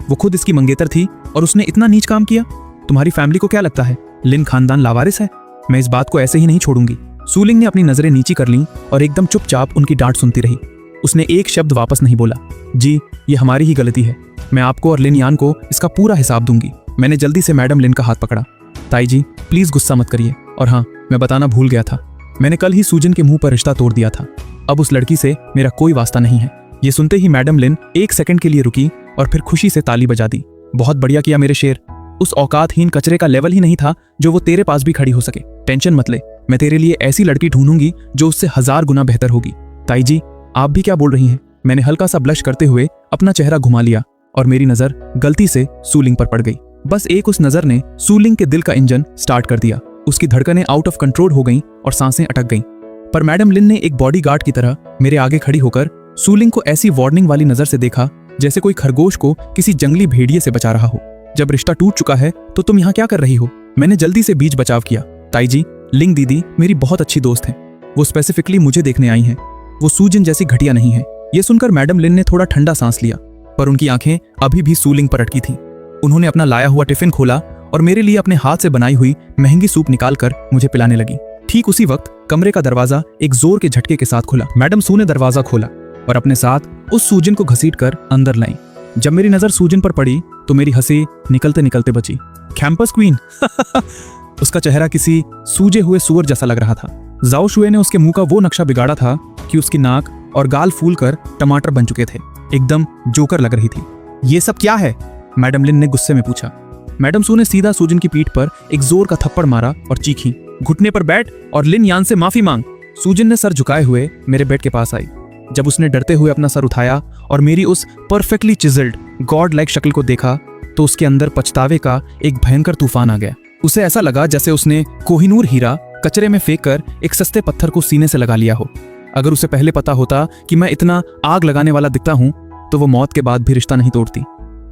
वो खुद इसकी मंगेतर थी और उसने इतना नीच काम किया। तुम्हारी फैमिली को क्या लगता है लिन खानदान लावारिस है? मैं इस बात को ऐसे ही नहीं छोड़ूंगी। सूलिंग ने अपनी नजरें नीची कर लीं और एकदम चुपचाप उनकी डांट सुनती रही। उसने एक शब्द वापस नहीं बोला। जी, ये हमारी ही गलती है, मैं आपको और लिनयान को इसका पूरा हिसाब दूंगी। मैंने जल्दी से मैडम लिन का हाथ पकड़ा। ताई जी, प्लीज गुस्सा मत करिए। और हाँ, मैं बताना भूल गया था, मैंने कल ही सूजन के मुंह पर रिश्ता तोड़ दिया था। अब उस लड़की से मेरा कोई वास्ता नहीं है। ये सुनते ही मैडम लिन एक सेकंड के लिए रुकी और फिर खुशी से ताली बजा दी। बहुत बढ़िया किया मेरे शेर। उस औकातहीन कचरे का लेवल ही नहीं था जो वो तेरे पास भी खड़ी हो सके। टेंशन मत ले, मैं तेरे लिए ऐसी लड़की ढूंढूंगी जो उससे 1000 गुना बेहतर होगी। ताई जी, आप भी क्या बोल रही हैं? मैंने हल्का सा ब्लश करते हुए अपना चेहरा घुमा लिया और मेरी नजर गलती से सूलिंग पर पड़ गई। बस एक उस नजर ने सूलिंग के दिल का इंजन स्टार्ट कर दिया। उसकी धड़कनें आउट ऑफ कंट्रोल हो गईं और सांसें अटक गईं। पर मैडम लिन ने एक बॉडीगार्ड की तरह मेरे आगे खड़ी होकर सूलिंग को ऐसी वार्निंग वाली नजर से देखा जैसे कोई खरगोश को किसी जंगली भेड़िए से बचा रहा हो। जब रिश्ता टूट चुका है तो तुम यहाँ क्या कर रही हो? मैंने जल्दी से बीच बचाव किया। ताई जी, लिंग दीदी मेरी बहुत अच्छी दोस्त हैं, वो स्पेसिफिकली मुझे देखने आई हैं, वो सूजन जैसी घटिया नहीं है। ये सुनकर मैडम लिन ने थोड़ा ठंडा सांस लिया, पर उनकी आंखें अभी भी सूलिंग पर अटकी थीं। उन्होंने अपना लाया हुआ टिफिन खोला और मेरे लिए अपने हाथ से बनाई हुई महंगी सूप निकालकर मुझे पिलाने लगी। ठीक उसी वक्त कमरे का दरवाजा एक जोर के झटके के साथ खुला। मैडम सू ने दरवाजा खोला और अपने साथ उस सूजन को घसीटकर अंदर लाई। जब मेरी नजर सूजन पर पड़ी तो मेरी हंसी निकलते निकलते बची। कैंपस क्वीन उसका चेहरा किसी सूजे हुए सुअर जैसा लग रहा था। जाओ शुए ने उसके मुंह का वो नक्शा बिगाड़ा था कि उसकी नाक और गाल फूलकर टमाटर बन चुके थे। एकदम जोकर लग रही थी। ये सब क्या है? मैडम लिन ने गुस्से में पूछा। मैडम सू ने सीधा सूजन की पीठ पर एक जोर का थप्पड़ मारा और चीखी, घुटने पर बैठ और लिन यान से माफी मांग। सूजन ने सर झुकाए हुए मेरे बेड के पास आई। जब उसने डरते हुए अपना सर उठाया और मेरी उस परफेक्टली चिजल्ड गॉड लाइक शक्ल को देखा तो उसके अंदर पछतावे का एक भयंकर तूफान आ गया। उसे ऐसा लगा जैसे उसने कोहिनूर हीरा कचरे में फेंककर एक सस्ते पत्थर को सीने से लगा लिया हो। अगर उसे पहले पता होता कि मैं इतना आग लगाने वाला दिखता हूं तो वो मौत के बाद भी रिश्ता नहीं तोड़ती।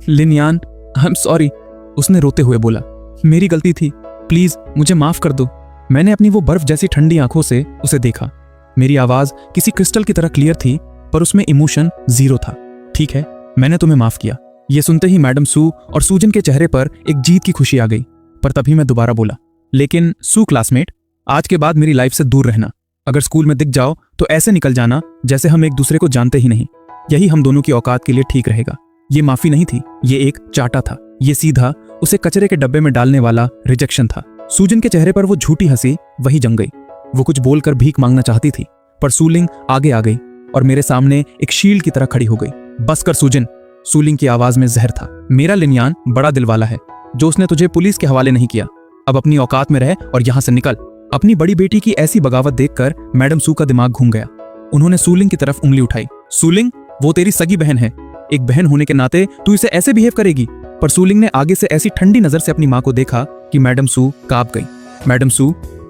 लिन यान, आई एम सॉरी, उसने रोते हुए बोला। मेरी गलती थी, प्लीज मुझे माफ कर दो। मैंने अपनी वो बर्फ जैसी ठंडी आंखों से उसे देखा। मेरी आवाज किसी क्रिस्टल की तरह क्लियर थी पर उसमें इमोशन जीरो था। ठीक है, मैंने तुम्हें माफ किया। ये सुनते ही मैडम सू और सूजन के चेहरे पर एक जीत की खुशी आ गई। पर तभी मैं दोबारा बोला, लेकिन सू क्लासमेट, आज के बाद मेरी लाइफ से दूर रहना। अगर स्कूल में दिख जाओ तो ऐसे निकल जाना जैसे हम एक दूसरे को जानते ही नहीं। यही हम दोनों की औकात के लिए ठीक रहेगा। ये माफी नहीं थी, ये एक चाटा था। ये सीधा उसे कचरे के डब्बे में डालने वाला रिजेक्शन था। सूजन के चेहरे पर वो झूठी हंसी वही जम गई। वो कुछ बोलकर भीख मांगना चाहती थी पर सूलिंग आगे आ गई और मेरे सामने एक शील्ड की तरह खड़ी हो गई। बस कर सूजन, सूलिंग की आवाज में जहर था। मेरा लिनयान बड़ा दिल वाला है, जो उसने तुझे पुलिस के हवाले नहीं किया। अब अपनी औकात में रह और यहां से निकल। अपनी बड़ी बेटी की ऐसी बगावत देखकर मैडम सू का दिमाग घूम गया। उन्होंने सूलिंग की तरफ उंगली उठाई। सूलिंग, वो तेरी सगी बहन है, एक बहन होने के नाते तू इसे ऐसे बिहेव करेगी? पर सूलिंग ने आगे से ऐसी ठंडी नजर से अपनी मां को देखा कि मैडम सू कांप गई। मैडम सू,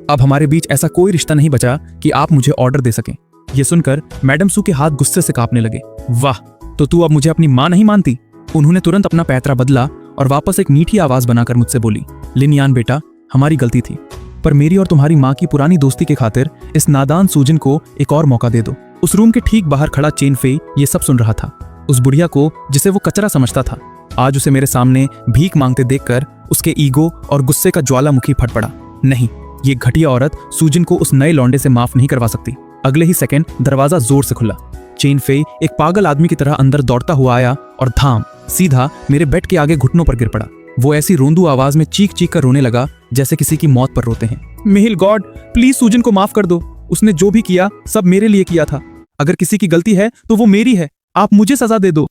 अब हमारे बीच ऐसा कोई रिश्ता नहीं बचा कि आप मुझे ऑर्डर दे सकें। यह सुनकर मैडम सू के हाथ गुस्से से कांपने लगे। वाह, तो तू अब मुझे अपनी मां नहीं मानती? उन्होंने तुरंत अपना पैतरा बदला और वापस एक मीठी आवाज बनाकर मुझसे बोली, लिनयान बेटा, हमारी गलती थी, पर मेरी और तुम्हारी मां की पुरानी दोस्ती के खातिर इस नादान सूजन को एक और मौका दे दो। उस रूम के ठीक बाहर खड़ा चेन फे ये सब सुन रहा था। उस बुढ़िया को जिसे वो कचरा समझता था, आज उसे मेरे सामने भीख मांगते देखकर उसके ईगो और गुस्से का ज्वालामुखी फट पड़ा। नहीं, ये घटिया औरत सूजन को उस नए लौंडे से माफ नहीं करवा सकती। अगले ही सेकंड दरवाजा जोर से खुला। चेन फे एक पागल आदमी की तरह अंदर दौड़ता हुआ आया और धाम सीधा मेरे बेड के आगे घुटनों पर गिर पड़ा। वो ऐसी रोंदू आवाज में चीख चीख कर रोने लगा जैसे किसी की मौत पर रोते हैं। मेहिल गॉड, प्लीज सूजन को माफ कर दो। उसने जो भी किया सब मेरे लिए किया था। अगर किसी की गलती है तो वो मेरी है। आप मुझे सजा दे दो।